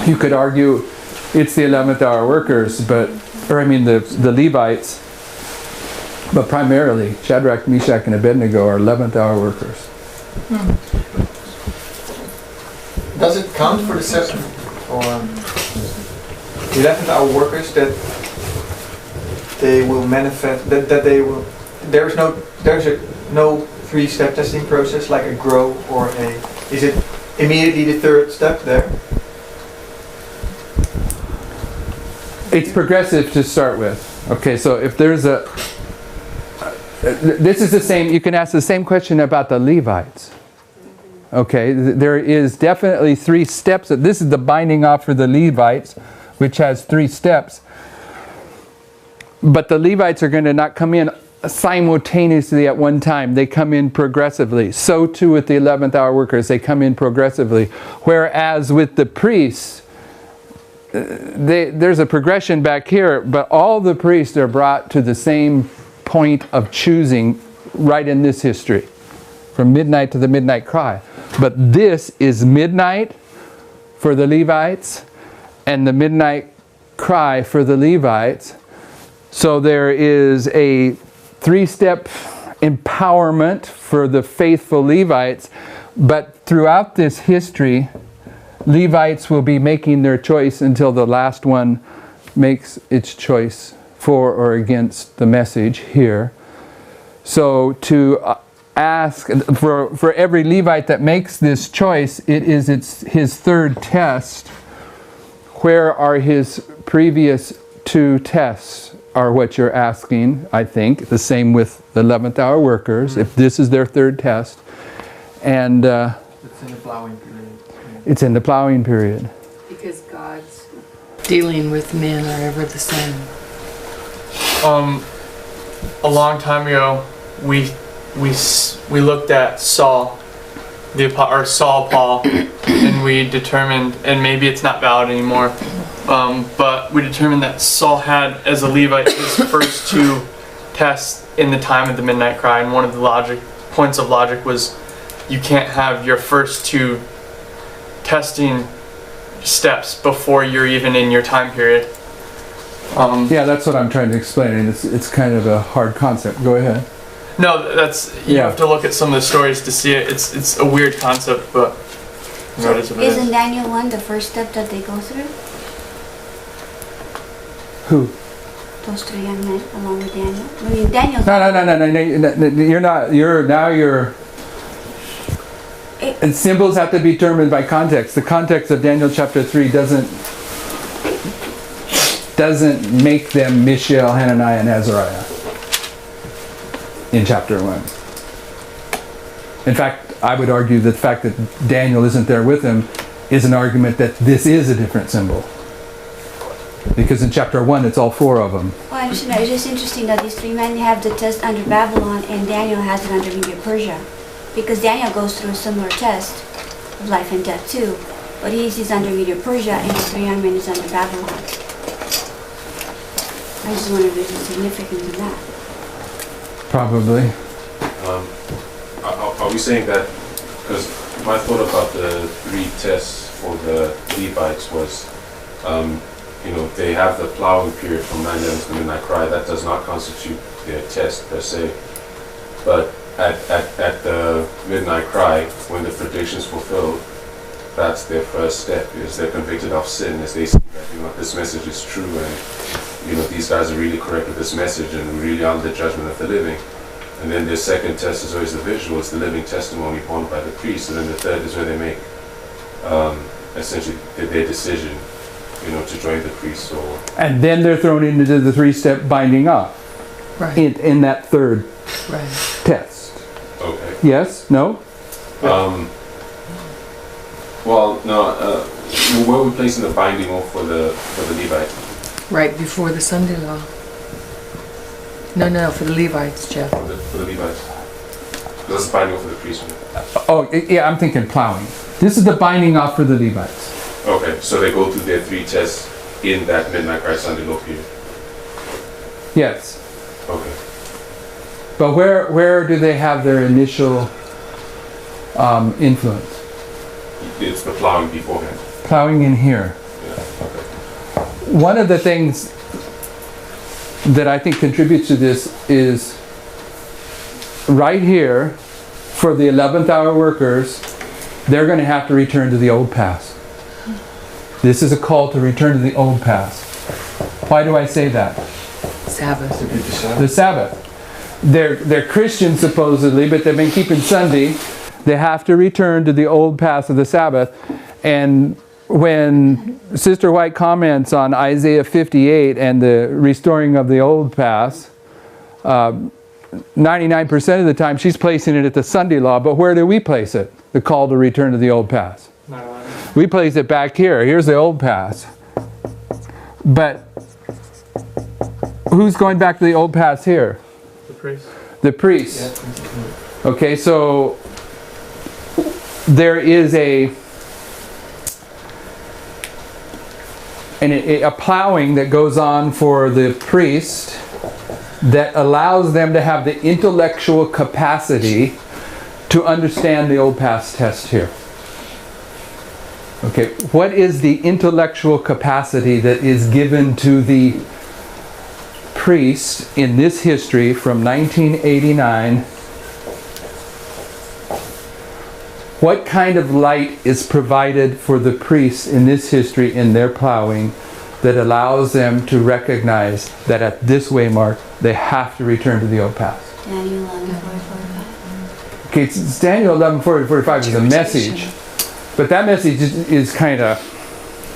N: you could argue it's the 11th hour workers, the Levites, but primarily Shadrach, Meshach, and Abednego are 11th hour workers.
H: Does it count for the 7 or 11th hour workers that they will manifest, that they will, there's no 3-step testing process like a grow or is it immediately the 3rd step there?
N: It's progressive to start with. Okay, so if there's this is the same, you can ask the same question about the Levites. Okay, there is definitely 3 steps. This is the binding off for the Levites, which has 3 steps. But the Levites are going to not come in simultaneously at one time. They come in progressively. So too with the 11th hour workers, they come in progressively. Whereas with the priests, there's a progression back here, but all the priests are brought to the same point of choosing right in this history, from midnight to the midnight cry. But this is midnight for the Levites and the midnight cry for the Levites. So there is a 3-step empowerment for the faithful Levites, but throughout this history, Levites will be making their choice until the last one makes its choice for or against the message here. So to ask, for every Levite that makes this choice, his 3rd test. Where are his previous 2 tests? are what you're asking, I think. The same with the 11th hour workers, if this is their third test. And
H: It's in the plowing period.
N: it's in the plowing period.
M: Because God's dealing with men are ever the same.
D: A long time ago, we looked at Saul, Saul Paul, and we determined, and maybe it's not valid anymore, but we determined that Saul had, as a Levite, his first two tests in the time of the midnight cry, and one of the points of logic was you can't have your first two testing steps before you're even in your time period.
N: Yeah, that's what I'm trying to explain, and it's kind of a hard concept. Go ahead.
D: No, you have to look at some of the stories to see it. It's a weird concept, but it is what it
Q: Isn't
D: is.
Q: Daniel 1 the first step that they go through?
N: Who?
Q: Those three young men, along with Daniel. I mean, Daniel's...
N: No, you're not. And symbols have to be determined by context. The context of Daniel chapter 3 doesn't make them Mishael, Hananiah, and Azariah in chapter 1. In fact, I would argue that the fact that Daniel isn't there with them is an argument that this is a different symbol. Because in chapter 1, it's all four of them.
Q: Well, I understand. It's just interesting that these three men have the test under Babylon and Daniel has it under Media-Persia. Because Daniel goes through a similar test of life and death too. But he's under Media-Persia and the three young men is under Babylon. I just wonder if there's a significance in that.
N: Probably.
F: Are we saying that, because my thought about the three tests for the Levites was, they have the plowing period from 9 a.m. to midnight cry. That does not constitute their test per se. But at the midnight cry, when the prediction's fulfilled, that's their first step, is they're convicted of sin as they see that, this message is true and, these guys are really correct with this message and we really are the judgment of the living. And then their second test is always the visual, it's the living testimony borne by the priest. And then the third is where they make, essentially, their decision, to join the priest.
N: And then they're thrown into the three-step binding up.
M: Right.
N: In that third test.
F: Okay.
N: Yes? No?
F: Well, no. Where are we placing the binding off for the Levite?
M: Right before the Sunday law. No, for the Levites, Jeff.
F: For the Levites. That's the binding off for the priest.
N: Oh, yeah, I'm thinking plowing. This is the binding off for the Levites.
F: Okay, so they go through their three tests in that midnight cry Sunday law period.
N: Yes.
F: Okay.
N: But where do they have their initial influence?
F: It's the plowing beforehand.
N: Plowing in here.
F: Yeah, okay.
N: One of the things that I think contributes to this is right here for the 11th hour workers, they're going to have to return to the old paths. This is a call to return to the old paths. Why do I say that?
M: Sabbath.
N: The Sabbath. They're Christians supposedly, but they've been keeping Sunday. They have to return to the old paths of the Sabbath. And when Sister White comments on Isaiah 58 and the restoring of the old paths, 99% of the time she's placing it at the Sunday law, but where do we place it? The call to return to the old paths. We place it back here. Here's the old paths. But who's going back to the old paths here?
D: The priest.
N: The priest. Okay, so there is a plowing that goes on for the priest that allows them to have the intellectual capacity to understand the old paths test here. Okay, what is the intellectual capacity that is given to the priest in this history from 1989? What kind of light is provided for the priests in this history in their plowing that allows them to recognize that at this waymark they have to return to the old path?
Q: Daniel 11:45.
N: Okay, Daniel 11:40-45 is a message, but that message is kind of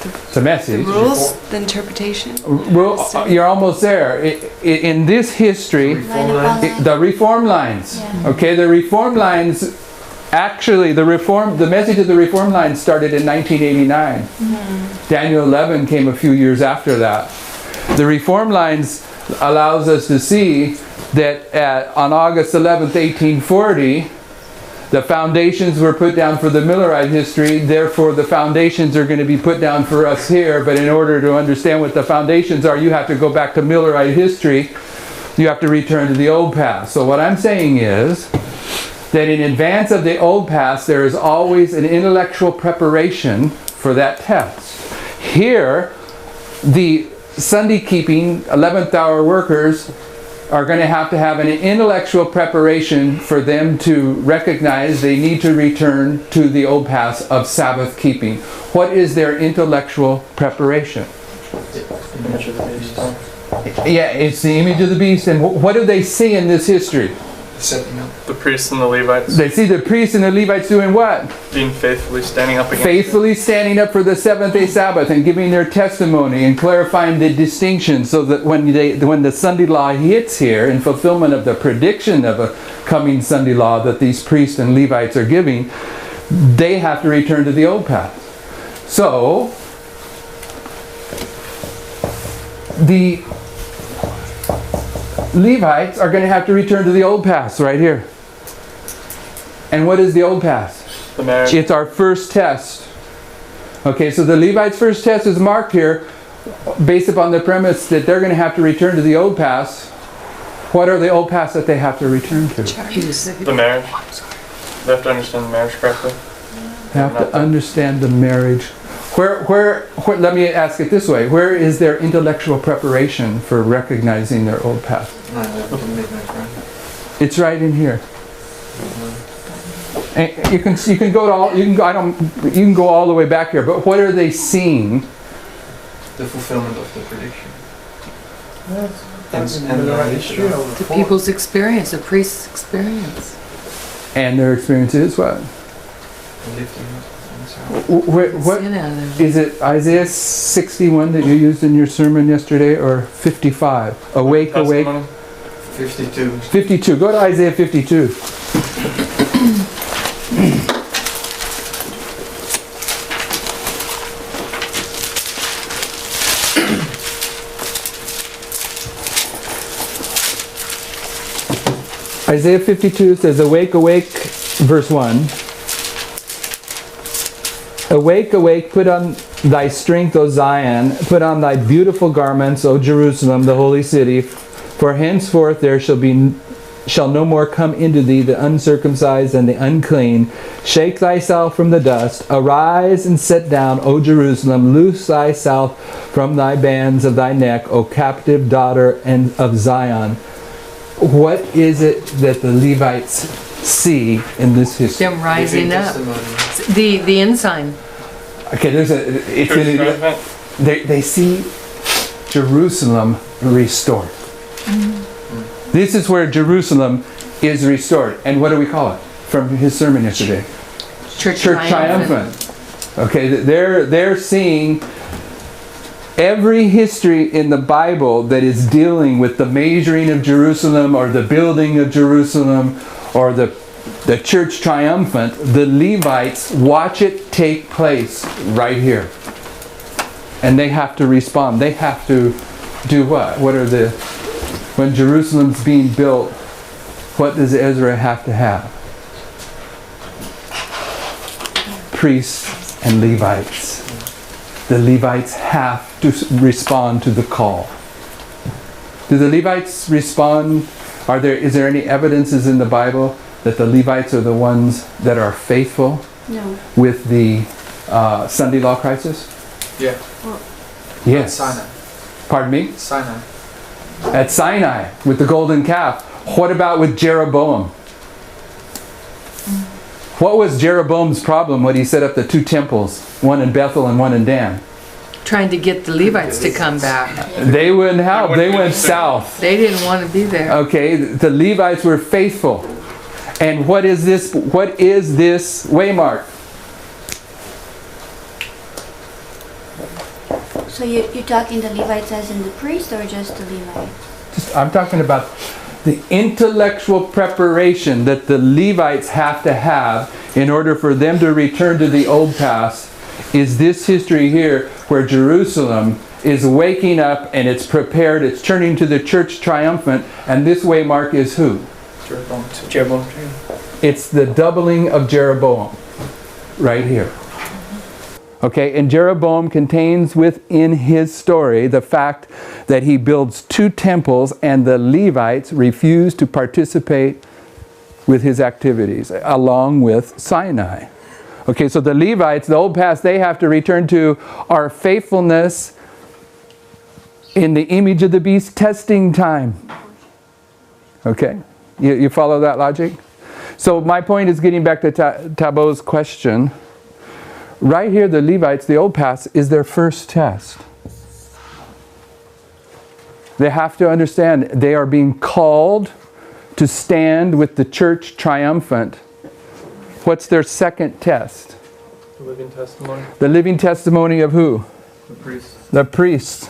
N: It's a message.
O: The rules, the interpretation.
N: You're almost there. In this history, the reform lines. Okay, the reform lines. Actually, the message of the reform lines started in 1989. Daniel 11 came a few years after that. The reform lines allows us to see that on August 11th, 1840, the foundations were put down for the Millerite history. Therefore, the foundations are going to be put down for us here. But in order to understand what the foundations are, you have to go back to Millerite history. You have to return to the old past. So what I'm saying is that in advance of the old past, there is always an intellectual preparation for that test. Here, the Sunday keeping 11th hour workers are going to have an intellectual preparation for them to recognize they need to return to the old past of Sabbath keeping. What is their intellectual preparation?
H: Image of the beast.
N: Yeah, it's the image of the beast. And what do they see in this history?
H: Setting up.
D: The priests and the Levites.
N: They see the priests and the Levites doing what?
D: Being faithfully standing up against
N: faithfully standing up for the seventh-day Sabbath and giving their testimony and clarifying the distinction, so that when the Sunday law hits here in fulfillment of the prediction of a coming Sunday law that these priests and Levites are giving, they have to return to the old path. So the Levites are going to have to return to the old paths right here. And what is the old path?
D: the marriage.
N: It's our first test. Okay, so the Levites' first test is marked here based upon the premise that they're going to have to return to the old paths. What are the old paths that they have to return to?
D: The marriage. They have to understand the marriage correctly.
N: They have to understand the marriage. Where, let me ask it this way. Where is their intellectual preparation for recognizing their old path? It's right in here. And you can go to all, you can go all the way back here, but what are they seeing?
H: The fulfillment of the prediction.
M: The people's experience, the priest's experience.
N: And their experience is what? What is it? Isaiah 61 that you used in your sermon yesterday, or 55? Awake, awake.
H: 52.
N: 52. Go to Isaiah 52. Isaiah 52 says, "Awake, awake," verse 1. "Awake, awake, put on thy strength, O Zion, put on thy beautiful garments, O Jerusalem, the holy city, for henceforth there shall no more come into thee the uncircumcised and the unclean. Shake thyself from the dust, arise and sit down, O Jerusalem, loose thyself from thy bands of thy neck, O captive daughter and of Zion." What is it that the Levites see in this history?
M: Them rising up. The ensign.
N: Okay, they see Jerusalem restored. Mm-hmm. This is where Jerusalem is restored. And what do we call it? From his sermon yesterday.
M: Church triumphant.
N: Okay, they're seeing every history in the Bible that is dealing with the measuring of Jerusalem or the building of Jerusalem or the church triumphant. The Levites watch it take place right here. And they have to respond. They have to do what? When Jerusalem's being built, what does Ezra have to have? Priests and Levites. The Levites have to respond to the call. Do the Levites respond? Is there any evidences in the Bible that the Levites are the ones that are faithful with the Sunday law crisis?
I: Yeah.
N: Yes.
I: At Sinai.
N: Pardon me?
I: Sinai.
N: At Sinai with the golden calf. What about with Jeroboam? What was Jeroboam's problem when he set up the two temples, one in Bethel and one in Dan?
M: Trying to get the Levites to come back.
N: They wouldn't help. They went south.
M: They didn't want to be there.
N: Okay, the Levites were faithful. And what is this waymark?
Q: So you're talking the Levites as in the priest or just the Levites?
N: I'm talking about the intellectual preparation that the Levites have to have in order for them to return to the old past. Is this history here where Jerusalem is waking up and it's prepared, it's turning to the church triumphant, and this waymark is who?
I: Jeroboam.
N: It's the doubling of Jeroboam, right here. Okay, and Jeroboam contains within his story the fact that he builds 2 temples and the Levites refuse to participate with his activities, along with Sinai. Okay, so the Levites, the old past they have to return to our faithfulness in the image of the beast testing time. Okay, you follow that logic? So my point is getting back to Tabo's question. Right here, the Levites, the old past, is their first test. They have to understand they are being called to stand with the church triumphant. What's their second test?
D: The living testimony.
N: The living testimony of who?
D: The priests.
N: The priests.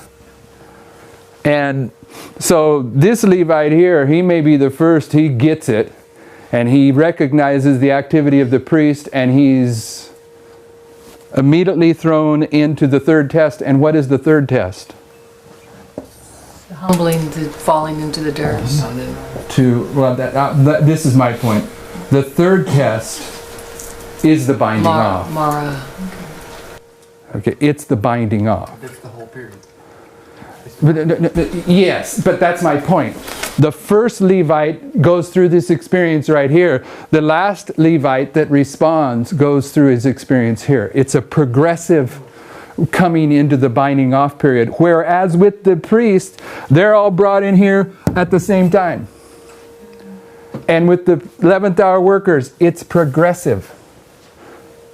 N: And so this Levite here, he may be the first, he gets it, and he recognizes the activity of the priest, and he's immediately thrown into the third test. And what is the third test?
M: Humbling, falling into the dirt.
N: This is my point. The third test is the binding off.
M: Mara.
N: Okay, it's the binding off.
L: That's the whole period.
N: Yes, but that's my point. The first Levite goes through this experience right here. The last Levite that responds goes through his experience here. It's a progressive coming into the binding off period. Whereas with the priest, they're all brought in here at the same time. And with the 11th hour workers, it's progressive.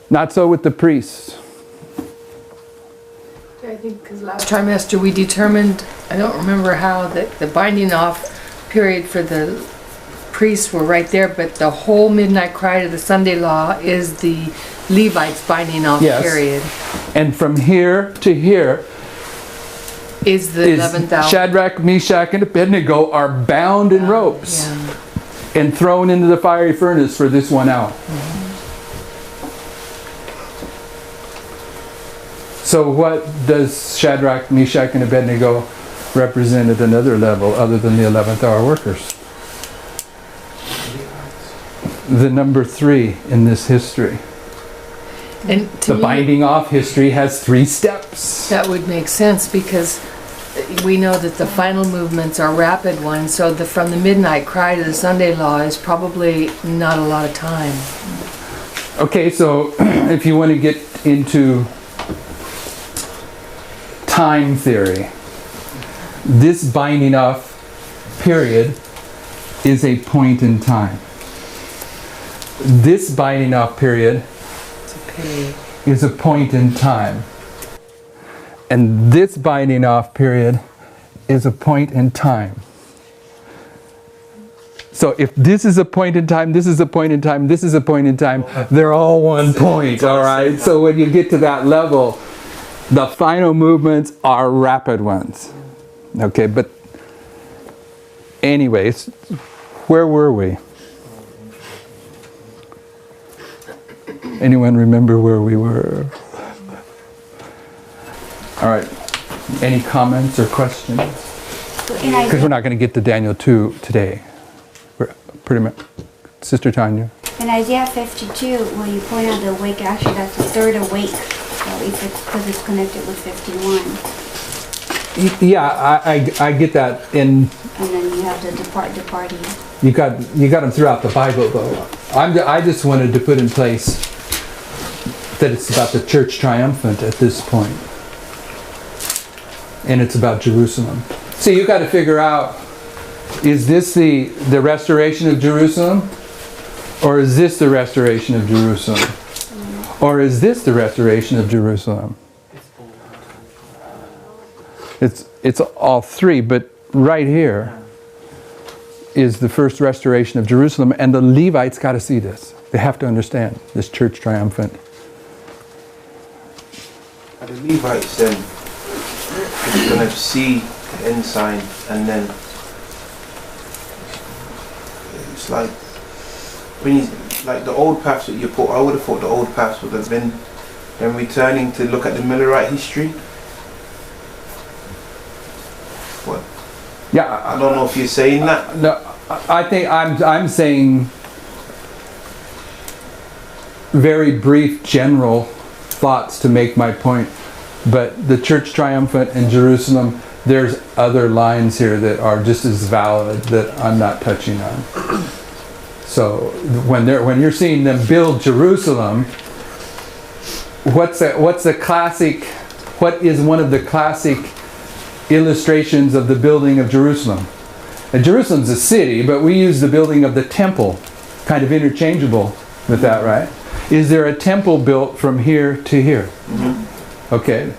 N: Not so with the priests.
M: I think because last trimester we determined, I don't remember how, that the binding off period for the priests were right there, but the whole midnight cry to the Sunday law is the Levites binding off period.
N: And from here to here
M: is the 11th hour.
N: Shadrach, Meshach, and Abednego are bound in ropes and thrown into the fiery furnace for this 1 hour. So what does Shadrach, Meshach, and Abednego represent at another level other than the 11th hour workers? The number 3 in this history.
M: And
N: the binding off history has 3 steps.
M: That would make sense because we know that the final movements are rapid ones, so from the midnight cry to the Sunday law is probably not a lot of time.
N: Okay, so if you want to get into time theory, this binding off period is a point in time. This binding off period is a point in time. And this binding off period is a point in time. So if this is a point in time, this is a point in time, this is a point in time, they're all one point, all right? So when you get to that level, the final movements are rapid ones. Okay, but anyways, where were we? Anyone remember where we were? All right. Any comments or questions? Because we're not going to get to Daniel 2 today. We're pretty much. Sister Tanya.
Q: In Isaiah 52, when you point out the awake, actually that's the third awake. So if it's because it's connected with 51.
N: Yeah, I get that. And
Q: then you have the departing.
N: You got them throughout the Bible, though. I just wanted to put in place that it's about the church triumphant at this point. And it's about Jerusalem. So you got to figure out, is this the restoration of Jerusalem? Or is this the restoration of Jerusalem? Or is this the restoration of Jerusalem? It's all 3, but right here is the first restoration of Jerusalem, and the Levites got to see this. They have to understand this church triumphant.
L: Are the
A: Levites then is going to see the ensign, and then it's like when you, like the old paths that you put, I would have thought the old paths would have been them returning to look at the Millerite history. What?
N: Yeah,
A: I don't know if you're saying that.
N: No, I think I'm saying very brief general thoughts to make my point. But the Church Triumphant in Jerusalem, there's other lines here that are just as valid that I'm not touching on. So when you're seeing them build Jerusalem, what is one of the classic illustrations of the building of Jerusalem? And Jerusalem's a city, but we use the building of the temple, kind of interchangeable with that, right? Is there a temple built from here to here? Mm-hmm. Okay,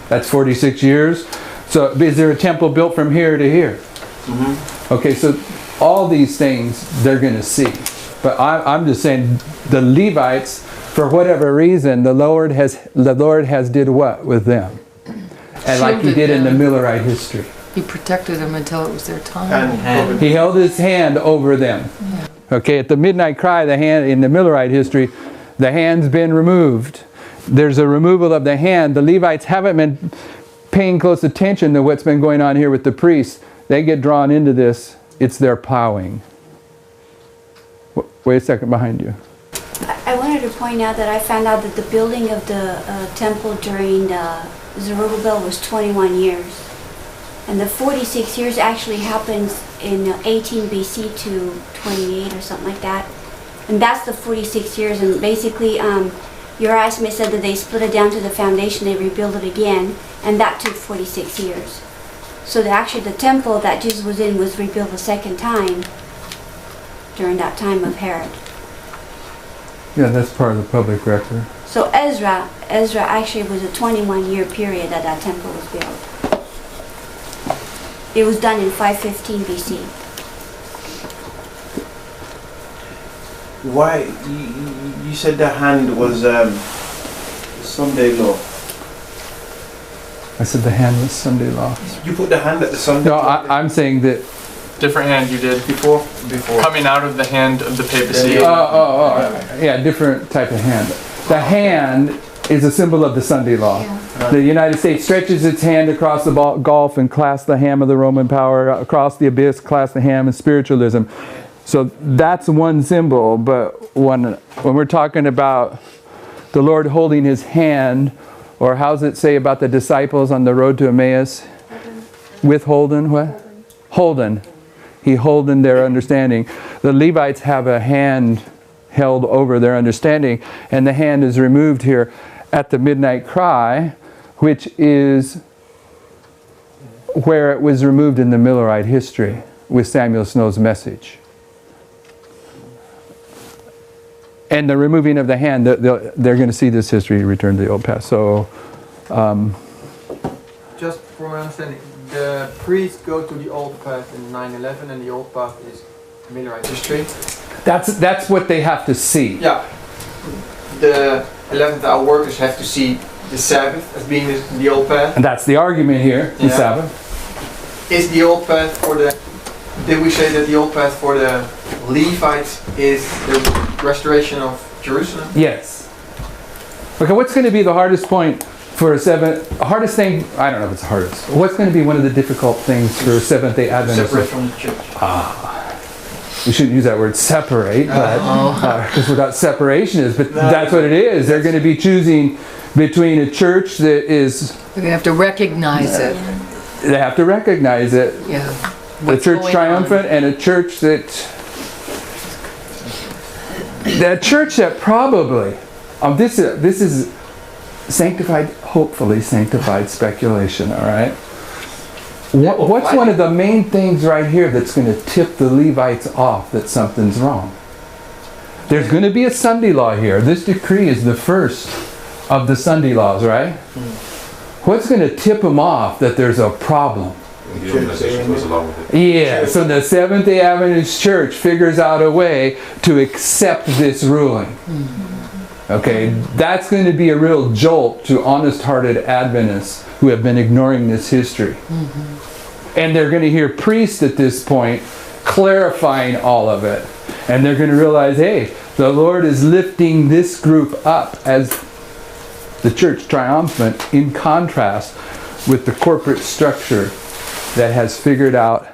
N: that's 46 years. So is there a temple built from here to here? Mm-hmm. Okay, so all these things they're going to see. But I'm just saying the Levites, for whatever reason, the Lord has did what with them? And like he did in the Millerite history.
M: He protected them until it was their time.
N: And he held his hand over them. Yeah. Okay, at the midnight cry, the hand in the Millerite history, the hand's been removed. There's a removal of the hand. The Levites haven't been paying close attention to what's been going on here with the priests. They get drawn into this. It's their plowing. Wait a second, behind you.
Q: I wanted to point out that I found out that the building of the temple during Zerubbabel was 21 years. And the 46 years actually happens in 18 BC to 28 or something like that. And that's the 46 years. And basically, Uriah Smith said that they split it down to the foundation, they rebuilt it again, and that took 46 years. So actually the temple that Jesus was in was rebuilt a second time during that time of Herod.
N: Yeah, that's part of the public record.
Q: So Ezra actually was a 21-year period that temple was built. It was done in 515 BC.
A: Why, you said the hand was Sunday law.
N: I said the hand was Sunday law.
A: You put the hand at the Sunday
N: law?
A: No,
N: I'm saying that...
D: Different hand you did. Before. Coming out of the hand of the papacy.
N: Yeah, different type of hand. The hand is a symbol of the Sunday law. Yeah. The United States stretches its hand across the gulf and clasps the ham of the Roman power, across the abyss clasps the ham of spiritualism. So that's one symbol, but when we're talking about the Lord holding his hand, or how's it say about the disciples on the road to Emmaus? Withholden, what? Holden. He holden their understanding. The Levites have a hand held over their understanding, and the hand is removed here at the midnight cry, which is where it was removed in the Millerite history with Samuel Snow's message. And the removing of the hand, they're going to see this history return to the old past. So,
H: just for my understanding, the priests go to the old path in 9/11, and the old path is Millerite history.
N: That's what they have to see.
H: Yeah. The 11th hour workers have to see the Sabbath as being the old path.
N: And that's the argument here, the Sabbath.
H: Is the old path for the... Did we say that the old path for the Levites is the restoration of Jerusalem?
N: Yes. Okay, what's going to be the hardest point for hardest thing, I don't know if it's the hardest. What's going to be one of the difficult things for Seventh-day Adventists?
H: Separate from the church.
N: We shouldn't use that word separate, because without separation but that's what it is. They're going to be choosing between a church that is...
M: They're going to have to recognize it.
N: They have to recognize it.
M: Yeah.
N: The church triumphant and a church that probably, this is sanctified, hopefully sanctified speculation, all right? What's one of the main things right here that's going to tip the Levites off that something's wrong? There's going to be a Sunday law here. This decree is the first of the Sunday laws, right? What's going to tip them off that there's a problem?
F: The organization goes along with it.
N: Yeah, so the Seventh-day Adventist Church figures out a way to accept this ruling. Okay, that's going to be a real jolt to honest-hearted Adventists who have been ignoring this history. And they're going to hear priests at this point clarifying all of it. And they're going to realize, hey, the Lord is lifting this group up as the church triumphant in contrast with the corporate structure that has figured out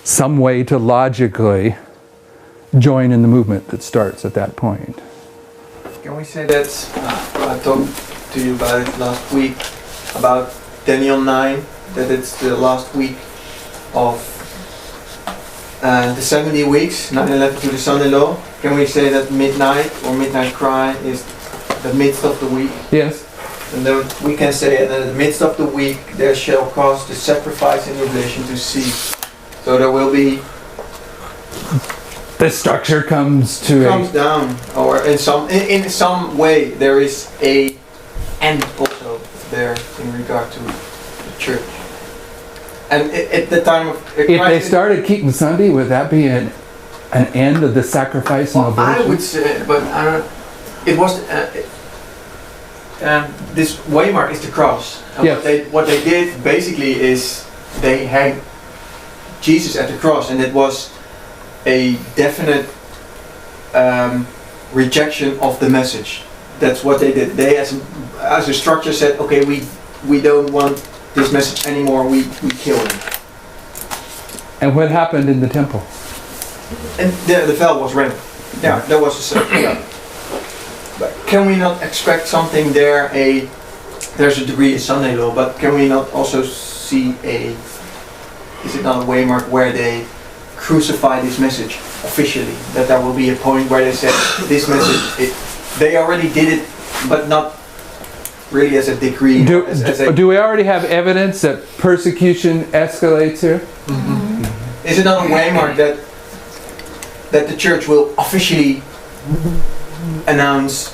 N: some way to logically join in the movement that starts at that point.
H: Can we say that I talked to you about it last week, about Daniel 9, that it's the last week of the 70 weeks, 9/11 to the Sunday law? Can we say that midnight or midnight cry is the midst of the week?
N: Yes.
H: And then we can say that in the midst of the week there shall cause the sacrifice and oblation to cease. So there will be...
N: The structure comes to
H: comes down, or in some way there is a end also there in regard to the church. And at the time of
N: if they started keeping Sunday, would that be an end of the sacrifice and oblation?
H: I would say, but it was this waymark is the cross. And
N: yes.
H: what they did basically is they hanged Jesus at the cross, and it was a definite rejection of the message. That's what they did. They, as a structure, said, okay, we don't want this message anymore. We kill him.
N: And what happened in the temple?
H: And the veil was rent. Yeah, that was a yeah. But can we not expect something there? There's a degree of Sunday law, but can we not also see is it not a waymark where they crucify this message officially? That there will be a point where they say this message, they already did it, but not really as a decree.
N: Do we already have evidence that persecution escalates here?
H: Mm-hmm. Is it not a waymark that the church will officially announce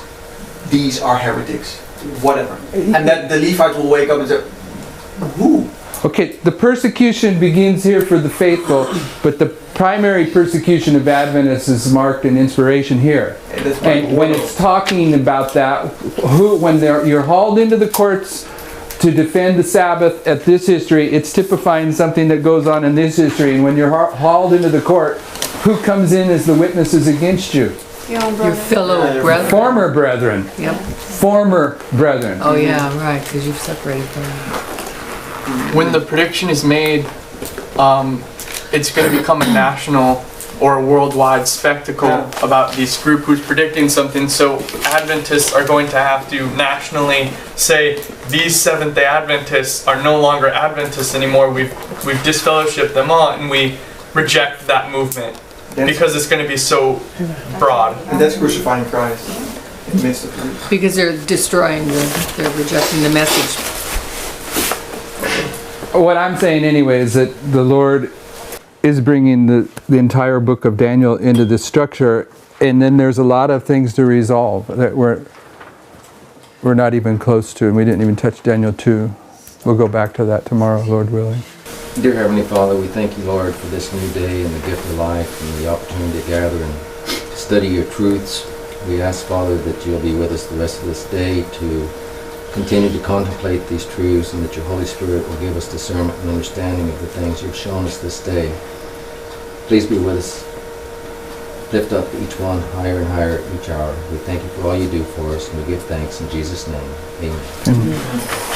H: these are heretics, whatever, and that the Levites will wake up and say, who?
N: Okay, the persecution begins here for the faithful, but the primary persecution of Adventists is marked in inspiration here. And when it's talking about that, when you're hauled into the courts to defend the Sabbath at this history, it's typifying something that goes on in this history. And when you're hauled into the court, who comes in as the witnesses against you?
M: Your fellow brethren.
N: Former brethren.
M: Yep.
N: Former brethren.
M: Oh yeah, right, because you've separated from them.
D: When the prediction is made, it's going to become a national or a worldwide spectacle about this group who's predicting something. So Adventists are going to have to nationally say, these Seventh-day Adventists are no longer Adventists anymore. We've disfellowshipped them all, and we reject that movement because it's going to be so broad.
H: And that's crucifying Christ in the midst of it.
M: Because they're destroying they're rejecting the message.
N: What I'm saying anyway is that the Lord is bringing the entire book of Daniel into this structure, and then there's a lot of things to resolve that we're not even close to, and we didn't even touch Daniel 2. We'll go back to that tomorrow, Lord willing.
E: Dear Heavenly Father, we thank you, Lord, for this new day and the gift of life and the opportunity to gather and study your truths. We ask, Father, that you'll be with us the rest of this day to continue to contemplate these truths, and that your Holy Spirit will give us discernment and understanding of the things you've shown us this day. Please be with us. Lift up each one higher and higher each hour. We thank you for all you do for us, and we give thanks in Jesus' name. Amen.
N: Amen.